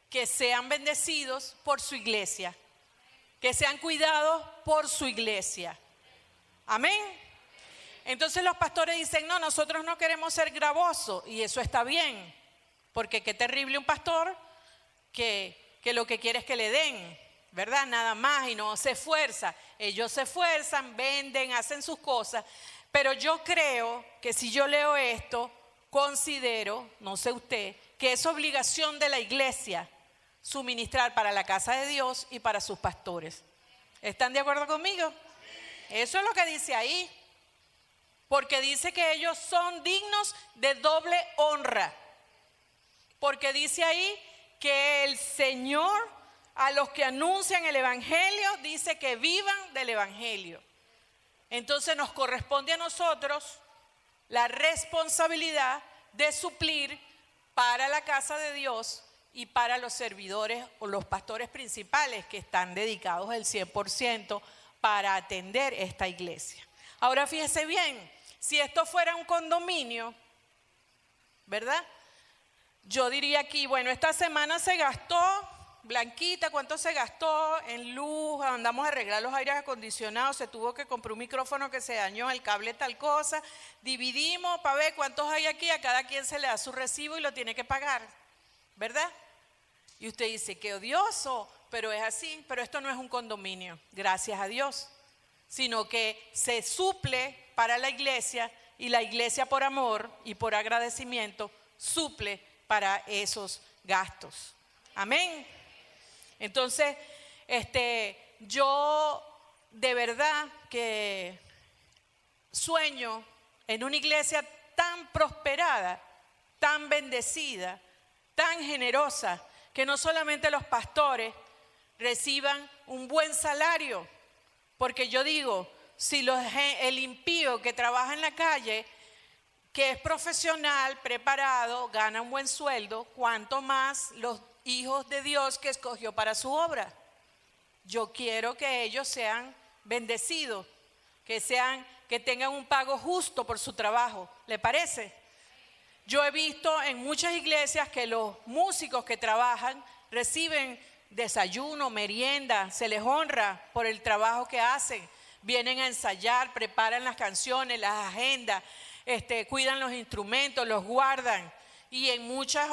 A: que sean bendecidos por su iglesia, que sean cuidados por su iglesia. Amén. Entonces los pastores dicen, no, nosotros no queremos ser gravosos, y eso está bien, porque qué terrible un pastor que lo que quiere es que le den, ¿verdad? Nada más, y no se esfuerza. Ellos se esfuerzan, venden, hacen sus cosas, pero yo creo que si yo leo esto, considero, no sé usted, que es obligación de la iglesia suministrar para la casa de Dios y para sus pastores. ¿Están de acuerdo conmigo? Eso es lo que dice ahí. Porque dice que ellos son dignos de doble honra. Porque dice ahí que el Señor a los que anuncian el evangelio dice que vivan del evangelio. Entonces nos corresponde a nosotros la responsabilidad de suplir para la casa de Dios y para los servidores o los pastores principales que están dedicados el 100% para atender esta iglesia. Ahora fíjese bien, si esto fuera un condominio, ¿verdad? Yo diría aquí, bueno, esta semana se gastó Blanquita, ¿cuánto se gastó en luz? Andamos a arreglar los aires acondicionados, se tuvo que comprar un micrófono que se dañó, el cable tal cosa. Dividimos para ver cuántos hay aquí, a cada quien se le da su recibo y lo tiene que pagar, ¿verdad? Y usted dice, qué odioso, pero es así. Pero esto no es un condominio, gracias a Dios, sino que se suple para la iglesia y la iglesia por amor y por agradecimiento suple para esos gastos. Amén. Entonces, yo de verdad que sueño en una iglesia tan prosperada, tan bendecida, tan generosa, que no solamente los pastores reciban un buen salario, porque yo digo, si el impío que trabaja en la calle, que es profesional, preparado, gana un buen sueldo, cuánto más los hijos de Dios que escogió para su obra. Yo quiero que ellos sean bendecidos, que tengan un pago justo por su trabajo. ¿Le parece? Yo he visto en muchas iglesias que los músicos que trabajan reciben desayuno, merienda, se les honra por el trabajo que hacen. Vienen a ensayar, preparan las canciones, las agendas, cuidan los instrumentos, los guardan. Y en muchas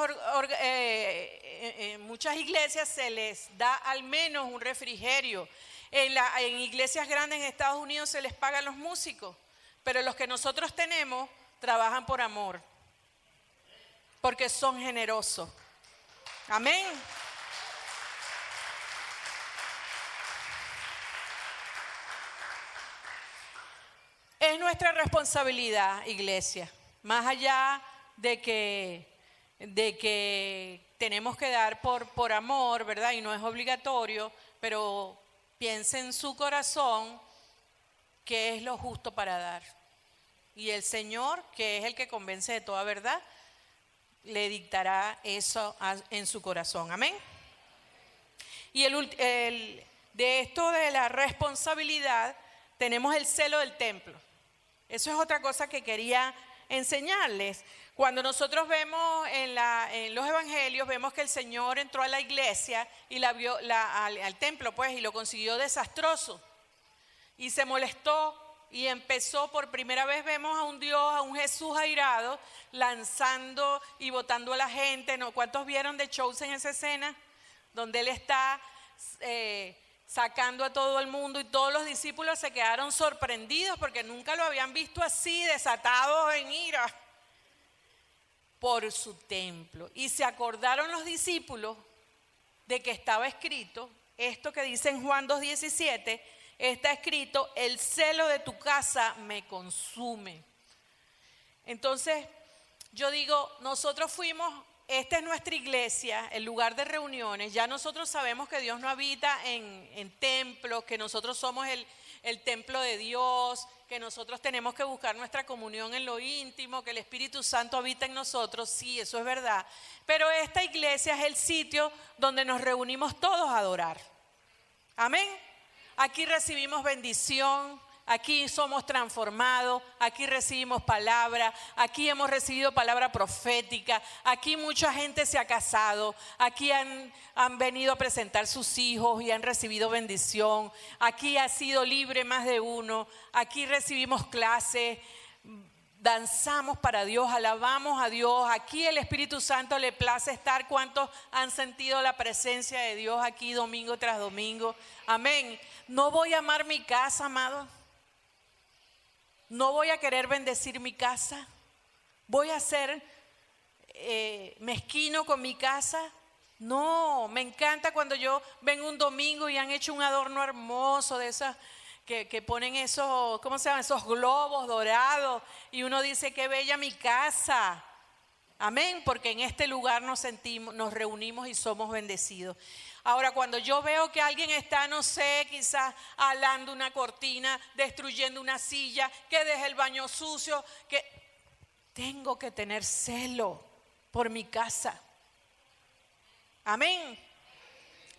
A: iglesias se les da al menos un refrigerio. En iglesias grandes en Estados Unidos se les pagan los músicos, pero los que nosotros tenemos trabajan por amor, porque son generosos. Amén. Es nuestra responsabilidad, iglesia, más allá de que tenemos que dar por amor, ¿verdad? Y no es obligatorio, pero piense en su corazón qué es lo justo para dar. Y el Señor, que es el que convence de toda verdad, le dictará eso en su corazón. Amén. Y de esto de la responsabilidad, tenemos el celo del templo. Eso es otra cosa que quería enseñarles. Cuando nosotros vemos en los evangelios, vemos que el Señor entró a la iglesia y al templo, pues, y lo consiguió desastroso. Y se molestó y empezó, por primera vez vemos a un Dios, a un Jesús airado, lanzando y botando a la gente. ¿No? ¿Cuántos vieron The Chosen esa escena? Donde Él está sacando a todo el mundo y todos los discípulos se quedaron sorprendidos porque nunca lo habían visto así, desatados en ira por su templo. Y se acordaron los discípulos de que estaba escrito, esto que dice en Juan 2:17, está escrito, el celo de tu casa me consume. Entonces, yo digo, nosotros fuimos, esta es nuestra iglesia, el lugar de reuniones. Ya nosotros sabemos que Dios no habita en templos, que nosotros somos el templo de Dios, que nosotros tenemos que buscar nuestra comunión en lo íntimo, que el Espíritu Santo habita en nosotros. Sí, eso es verdad. Pero esta iglesia es el sitio donde nos reunimos todos a adorar. Amén. Aquí recibimos bendición. Aquí somos transformados, aquí recibimos palabra, aquí hemos recibido palabra profética, aquí mucha gente se ha casado, aquí han venido a presentar sus hijos y han recibido bendición, aquí ha sido libre más de uno, aquí recibimos clases, danzamos para Dios, alabamos a Dios, aquí el Espíritu Santo le place estar. ¿Cuántos han sentido la presencia de Dios aquí domingo tras domingo? Amén. No voy a amar mi casa, amado. No voy a querer bendecir mi casa. Voy a ser mezquino con mi casa. No, me encanta cuando yo vengo un domingo y han hecho un adorno hermoso de esas que ponen esos, ¿cómo se llaman? Esos globos dorados y uno dice, qué bella mi casa. Amén, porque en este lugar nos reunimos y somos bendecidos. Ahora, cuando yo veo que alguien está, no sé, quizás alando una cortina, destruyendo una silla, que deje el baño sucio, que tengo que tener celo por mi casa. Amén.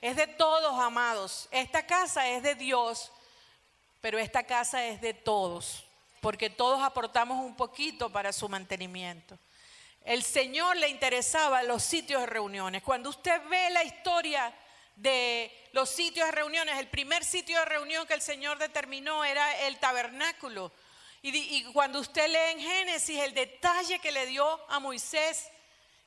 A: Es de todos, amados. Esta casa es de Dios, pero esta casa es de todos, porque todos aportamos un poquito para su mantenimiento. El Señor le interesaba los sitios de reuniones. Cuando usted ve la historia de los sitios de reuniones. El primer sitio de reunión que el Señor determinó era el tabernáculo. Y cuando usted lee en Génesis el detalle que le dio a Moisés,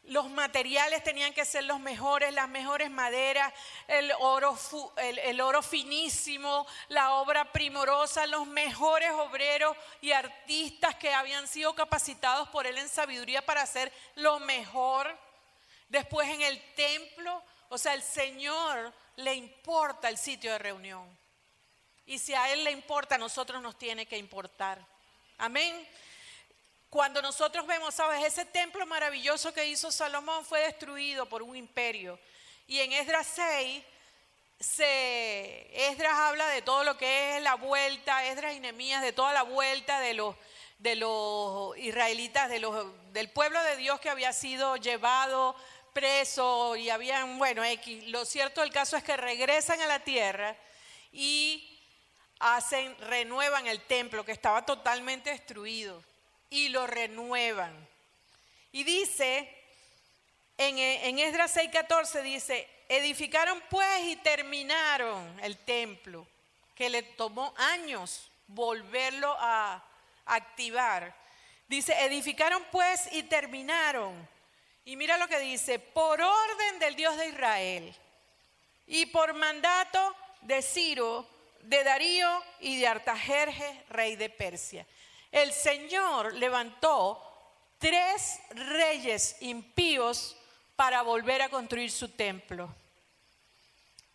A: los materiales tenían que ser los mejores, las mejores maderas, el oro finísimo, la obra primorosa, los mejores obreros y artistas que habían sido capacitados por él en sabiduría para hacer lo mejor. Después en el templo, o sea, el Señor le importa el sitio de reunión. Y si a Él le importa, a nosotros nos tiene que importar. Amén. Cuando nosotros vemos, ¿sabes? Ese templo maravilloso que hizo Salomón fue destruido por un imperio. Y en Esdras 6, Esdras habla de todo lo que es la vuelta, Esdras y Nehemías, de toda la vuelta de los israelitas, del pueblo de Dios que había sido llevado preso y habían, lo cierto del caso es que regresan a la tierra y renuevan el templo que estaba totalmente destruido y lo renuevan. Y dice, en Esdras 6:14 dice, edificaron pues y terminaron el templo, que le tomó años volverlo a activar. Dice, edificaron pues y terminaron. Y mira lo que dice, por orden del Dios de Israel y por mandato de Ciro, de Darío y de Artajerjes, rey de Persia. El Señor levantó 3 reyes impíos para volver a construir su templo.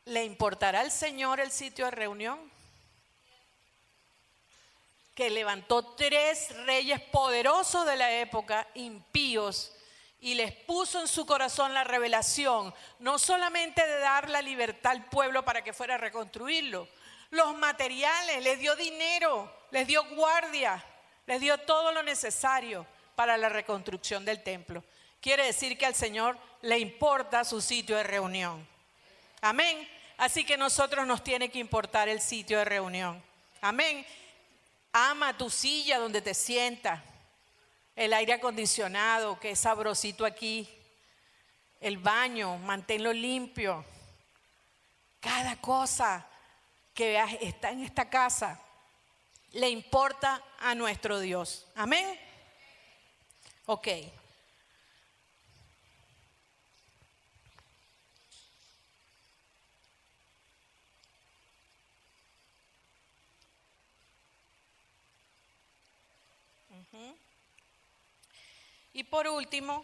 A: ¿Le importará al Señor el sitio de reunión? Que levantó 3 reyes poderosos de la época, impíos, y les puso en su corazón la revelación, no solamente de dar la libertad al pueblo para que fuera a reconstruirlo, los materiales, les dio dinero, les dio guardia, les dio todo lo necesario para la reconstrucción del templo. Quiere decir que al Señor le importa su sitio de reunión. Amén. Así que a nosotros nos tiene que importar el sitio de reunión. Amén. Ama tu silla donde te sientas. El aire acondicionado, que es sabrosito aquí. El baño, manténlo limpio. Cada cosa que está en esta casa le importa a nuestro Dios. Amén. Ok. Y por último,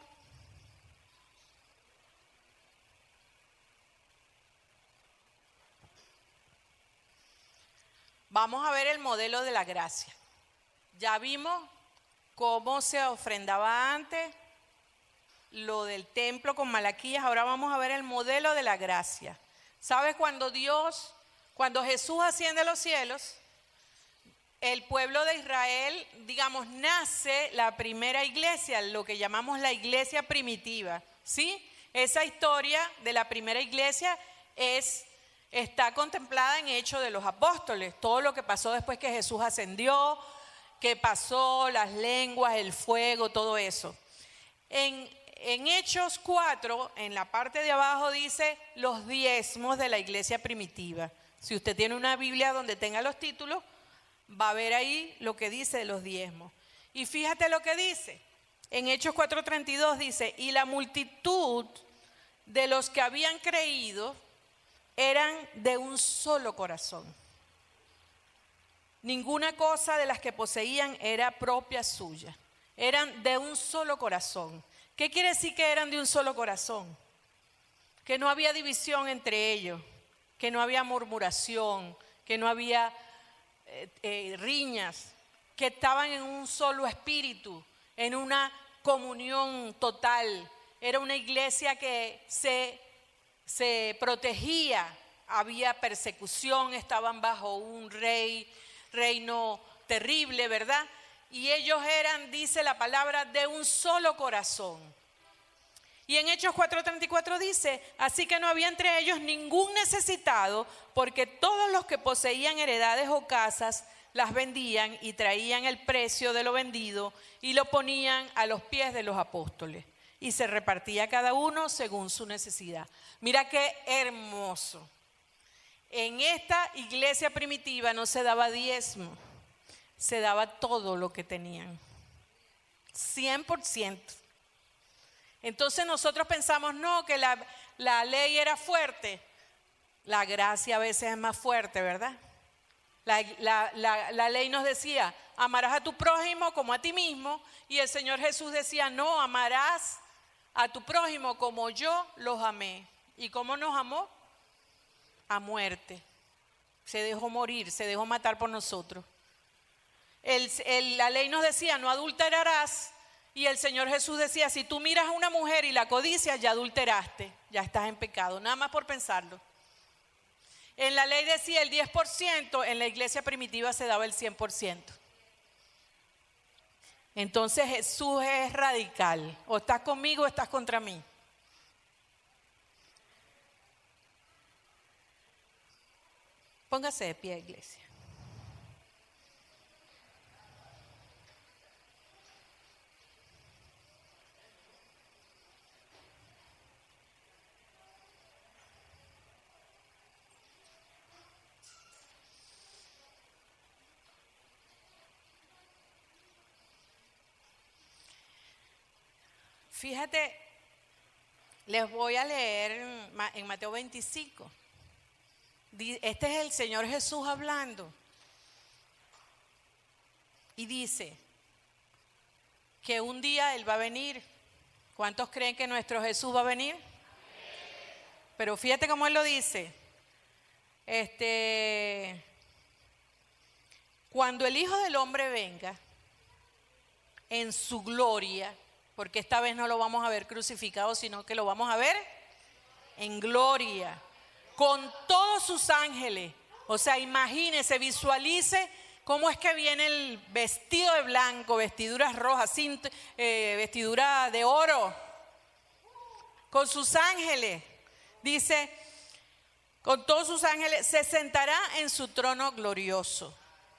A: vamos a ver el modelo de la gracia. Ya vimos cómo se ofrendaba antes, lo del templo con Malaquías. Ahora vamos a ver el modelo de la gracia. ¿Sabes? Cuando Jesús asciende a los cielos, el pueblo de Israel, nace la primera iglesia, lo que llamamos la iglesia primitiva, ¿sí? Esa historia de la primera iglesia está contemplada en Hechos de los Apóstoles, todo lo que pasó después que Jesús ascendió, que pasó, las lenguas, el fuego, todo eso. En Hechos 4, en la parte de abajo dice los diezmos de la iglesia primitiva. Si usted tiene una Biblia donde tenga los títulos, va a ver ahí lo que dice de los diezmos. Y fíjate lo que dice. En Hechos 4:32 dice, y la multitud de los que habían creído eran de un solo corazón. Ninguna cosa de las que poseían era propia suya. Eran de un solo corazón. ¿Qué quiere decir que eran de un solo corazón? Que no había división entre ellos, que no había murmuración, que no había riñas, que estaban en un solo espíritu, en una comunión total. Era una iglesia que se protegía, había persecución, estaban bajo un reino terrible, ¿verdad? Y ellos eran, dice la palabra, de un solo corazón. Y en Hechos 4:34 dice, así que no había entre ellos ningún necesitado, porque todos los que poseían heredades o casas las vendían y traían el precio de lo vendido y lo ponían a los pies de los apóstoles. y se repartía cada uno según su necesidad. Mira qué hermoso. En esta iglesia primitiva no se daba diezmo, se daba todo lo que tenían, 100%. Entonces nosotros pensamos, no, que la ley era fuerte. La gracia a veces es más fuerte, ¿verdad? La ley nos decía, amarás a tu prójimo como a ti mismo, y el Señor Jesús decía, no, amarás a tu prójimo como yo los amé. ¿Y cómo nos amó? A muerte. Se dejó morir, se dejó matar por nosotros. La ley nos decía, no adulterarás, y el Señor Jesús decía, si tú miras a una mujer y la codicias, ya adulteraste, ya estás en pecado, nada más por pensarlo. En la ley decía el 10%, en la iglesia primitiva se daba el 100%. Entonces Jesús es radical, o estás conmigo o estás contra mí. Póngase de pie, iglesia. Fíjate, les voy a leer en Mateo 25. Este es el Señor Jesús hablando. Y dice que un día Él va a venir. ¿Cuántos creen que nuestro Jesús va a venir? Pero fíjate cómo Él lo dice. Cuando el Hijo del Hombre venga en su gloria, porque esta vez no lo vamos a ver crucificado, sino que lo vamos a ver en gloria, con todos sus ángeles. O sea, imagínese, visualice cómo es que viene el vestido de blanco, vestiduras rojas, vestidura de oro, con sus ángeles. Dice, con todos sus ángeles, se sentará en su trono glorioso.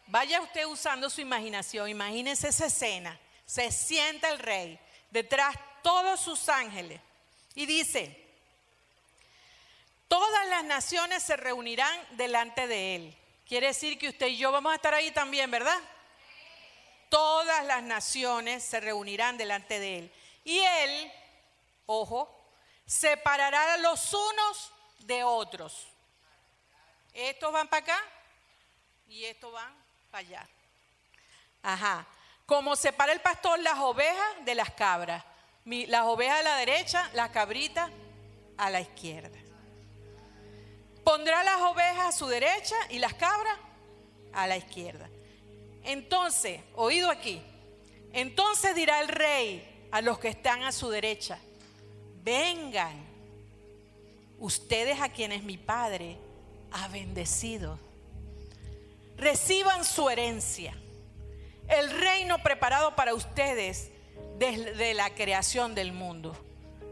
A: Vaya usted usando su imaginación, imagínese esa escena. Se sienta el rey, detrás todos sus ángeles. Y dice, todas las naciones se reunirán delante de él. Quiere decir que usted y yo vamos a estar ahí también, ¿verdad? Todas las naciones se reunirán delante de él. Y él, ojo, separará a los unos de otros. Estos van para acá y estos van para allá. Ajá. Como separa el pastor las ovejas de las cabras. Las ovejas a la derecha, las cabritas a la izquierda. Pondrá las ovejas a su derecha y las cabras a la izquierda. Entonces, oído aquí, entonces dirá el rey a los que están a su derecha, vengan, ustedes a quienes mi Padre ha bendecido, reciban su herencia, el reino preparado para ustedes desde la creación del mundo.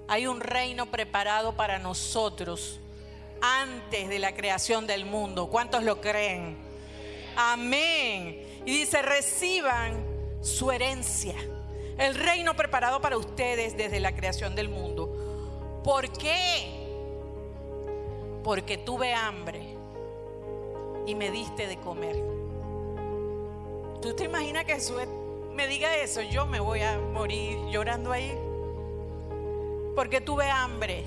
A: Hay un reino preparado para nosotros antes de la creación del mundo. ¿Cuántos lo creen? Amén. Y dice, reciban su herencia, el reino preparado para ustedes desde la creación del mundo. ¿Por qué? Porque tuve hambre y me diste de comer. ¿Tú te imaginas que Jesús me diga eso? Yo me voy a morir llorando ahí. Porque tuve hambre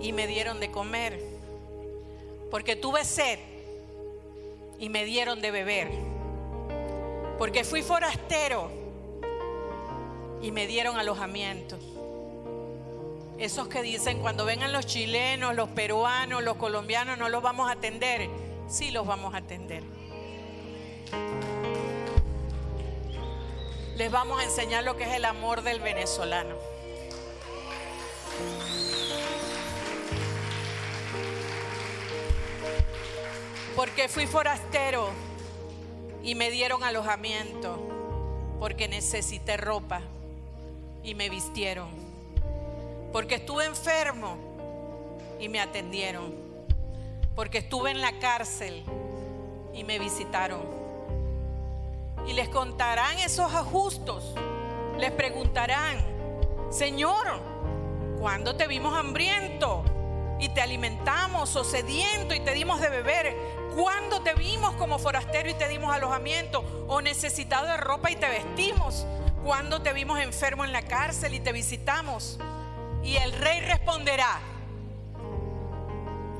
A: y me dieron de comer. Porque tuve sed y me dieron de beber. Porque fui forastero y me dieron alojamiento. Esos que dicen cuando vengan los chilenos, los peruanos, los colombianos, no los vamos a atender. Sí los vamos a atender. Les vamos a enseñar lo que es el amor del venezolano. Porque fui forastero y me dieron alojamiento. Porque necesité ropa y me vistieron. Porque estuve enfermo y me atendieron. Porque estuve en la cárcel y me visitaron. Y les contarán esos justos, les preguntarán, Señor, ¿cuándo te vimos hambriento y te alimentamos, o sediento y te dimos de beber? ¿Cuándo te vimos como forastero y te dimos alojamiento, o necesitado de ropa y te vestimos? ¿Cuándo te vimos enfermo en la cárcel y te visitamos? Y el rey responderá: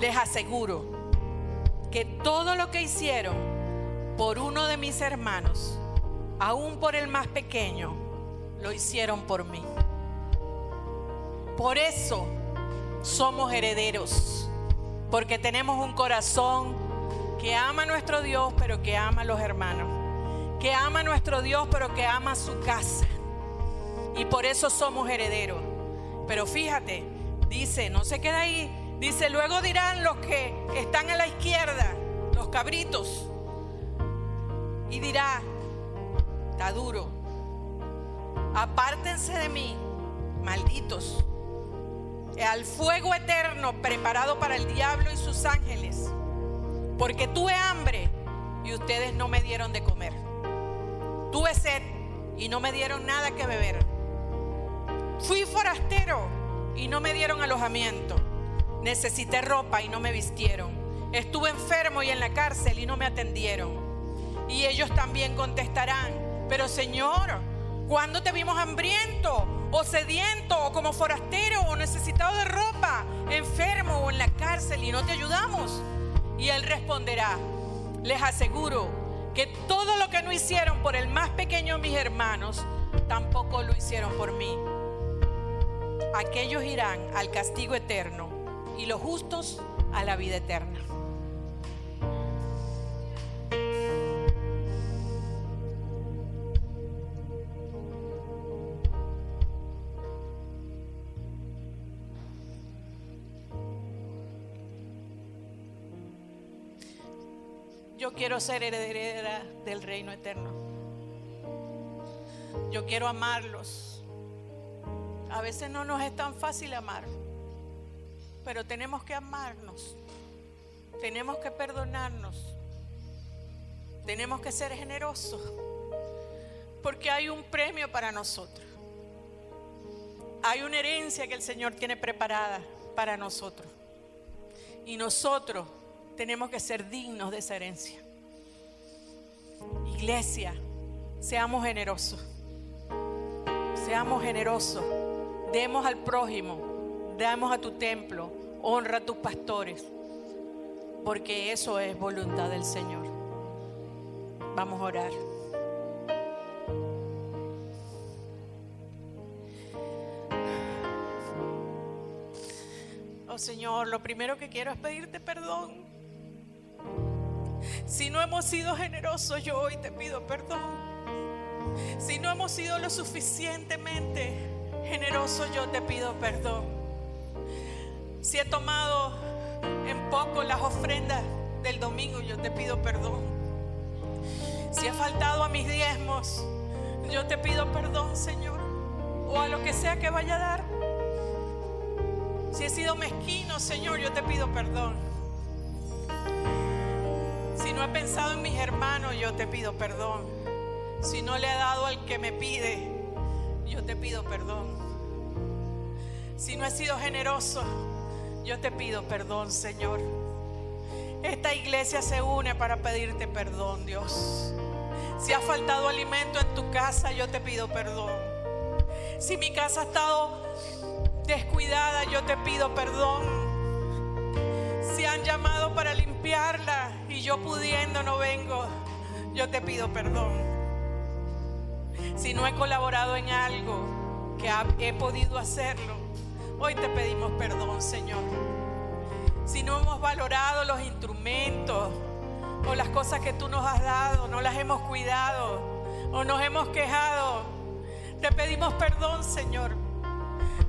A: les aseguro que todo lo que hicieron por uno de mis hermanos, aún por el más pequeño, lo hicieron por mí. Por eso somos herederos, porque tenemos un corazón que ama a nuestro Dios, pero que ama a los hermanos, que ama a nuestro Dios, pero que ama a su casa, y por eso somos herederos. Pero fíjate, dice, no se queda ahí, dice: luego dirán los que están a la izquierda, los cabritos, y dirá: está duro, apártense de mí, malditos, al fuego eterno preparado para el diablo y sus ángeles, porque tuve hambre y ustedes no me dieron de comer, tuve sed y no me dieron nada que beber, fui forastero y no me dieron alojamiento, necesité ropa y no me vistieron, estuve enfermo y en la cárcel y no me atendieron. Y ellos también contestarán: pero Señor, ¿cuándo te vimos hambriento o sediento, o como forastero, o necesitado de ropa, enfermo o en la cárcel y no te ayudamos? Y él responderá: les aseguro que todo lo que no hicieron por el más pequeño de mis hermanos, tampoco lo hicieron por mí. Aquellos irán al castigo eterno y los justos a la vida eterna. Yo quiero ser heredera del reino eterno. Yo quiero amarlos. A veces no nos es tan fácil amar, pero tenemos que amarnos. Tenemos que perdonarnos. Tenemos que ser generosos, porque hay un premio para nosotros. Hay una herencia que el Señor tiene preparada para nosotros, y nosotros tenemos que ser dignos de esa herencia. Iglesia, seamos generosos. Seamos generosos. Demos al prójimo, damos a tu templo, honra a tus pastores, porque eso es voluntad del Señor. Vamos a orar. Oh Señor, lo primero que quiero es pedirte perdón. Si no hemos sido generosos, yo hoy te pido perdón. Si no hemos sido lo suficientemente generosos, yo te pido perdón. Si he tomado en poco las ofrendas del domingo, yo te pido perdón. Si he faltado a mis diezmos, yo te pido perdón, Señor, o a lo que sea que vaya a dar. Si he sido mezquino, Señor, yo te pido perdón. Si no he pensado en mis hermanos, yo te pido perdón. Si no le he dado al que me pide, yo te pido perdón. Si no he sido generoso, yo te pido perdón, Señor. Esta iglesia se une para pedirte perdón, Dios. Si ha faltado alimento en tu casa, yo te pido perdón. Si mi casa ha estado descuidada, yo te pido perdón. Si han llamado para limpiarla y yo pudiendo no vengo, yo te pido perdón. Si no he colaborado en algo que he podido hacerlo, hoy te pedimos perdón, Señor. Si no hemos valorado los instrumentos o las cosas que tú nos has dado, no las hemos cuidado o nos hemos quejado, te pedimos perdón, Señor.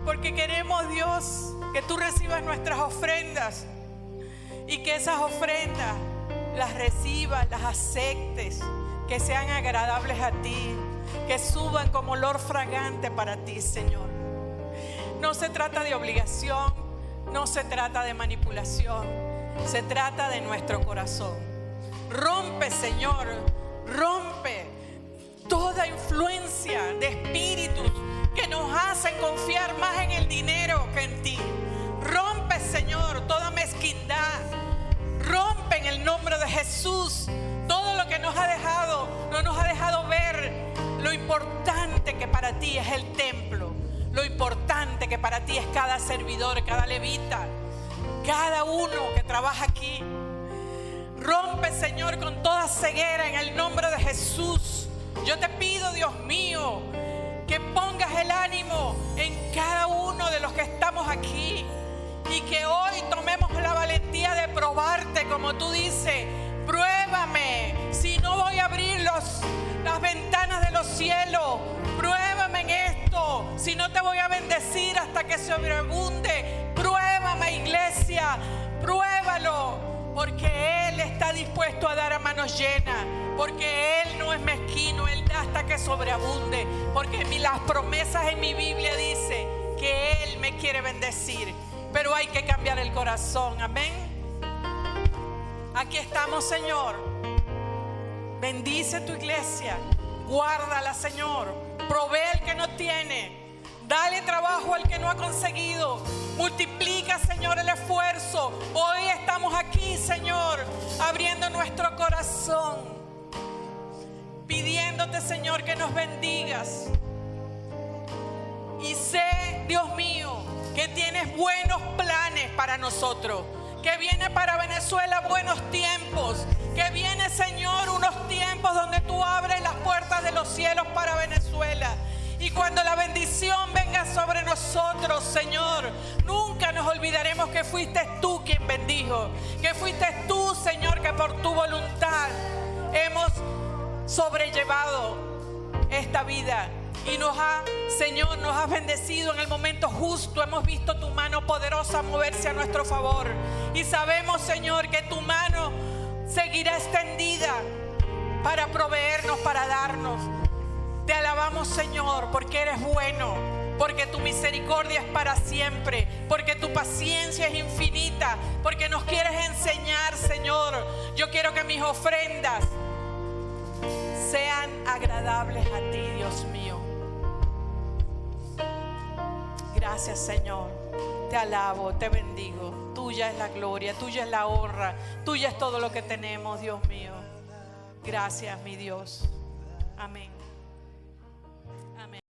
A: Porque queremos, Dios, que tú recibas nuestras ofrendas y que esas ofrendas las recibas, las aceptes, que sean agradables a ti, que suban como olor fragante para ti, Señor. No se trata de obligación, no se trata de manipulación, se trata de nuestro corazón. Rompe, Señor, rompe toda influencia de espíritus que nos hacen confiar importante que para ti es el templo, lo importante que para ti es cada servidor, cada levita, cada uno que trabaja aquí. Rompe, Señor, con toda ceguera en el nombre de Jesús. Yo te pido, Dios mío, que pongas el ánimo en cada uno de los que estamos aquí y que hoy tomemos la valentía de probarte, como tú dices. Pruébame, si no voy a abrir las ventanas de los cielos. Pruébame en esto, si no te voy a bendecir hasta que sobreabunde. Pruébame, iglesia, pruébalo, porque Él está dispuesto a dar a manos llenas, porque Él no es mezquino, Él da hasta que sobreabunde, porque las promesas en mi Biblia dicen que Él me quiere bendecir, pero hay que cambiar el corazón. Amén. Aquí estamos, Señor. Bendice tu iglesia, guárdala, Señor. Provee al que no tiene, dale trabajo al que no ha conseguido. Multiplica, Señor, el esfuerzo. Hoy estamos aquí, Señor, abriendo nuestro corazón, pidiéndote, Señor, que nos bendigas. Y sé, Dios mío, que tienes buenos planes para nosotros, que viene para Venezuela buenos tiempos, que viene, Señor, unos tiempos donde tú abres las puertas de los cielos para Venezuela. Y cuando la bendición venga sobre nosotros, Señor, nunca nos olvidaremos que fuiste tú quien bendijo, que fuiste tú, Señor, que por tu voluntad hemos sobrellevado esta vida. Y Señor, nos has bendecido en el momento justo. Hemos visto tu mano poderosa moverse a nuestro favor. Y sabemos, Señor, que tu mano seguirá extendida para proveernos, para darnos. Te alabamos, Señor, porque eres bueno, porque tu misericordia es para siempre, porque tu paciencia es infinita, porque nos quieres enseñar, Señor. Yo quiero que mis ofrendas sean agradables a ti, Dios mío. Gracias, Señor. Te alabo, te bendigo. Tuya es la gloria, tuya es la honra, tuya es todo lo que tenemos, Dios mío. Gracias, mi Dios. Amén.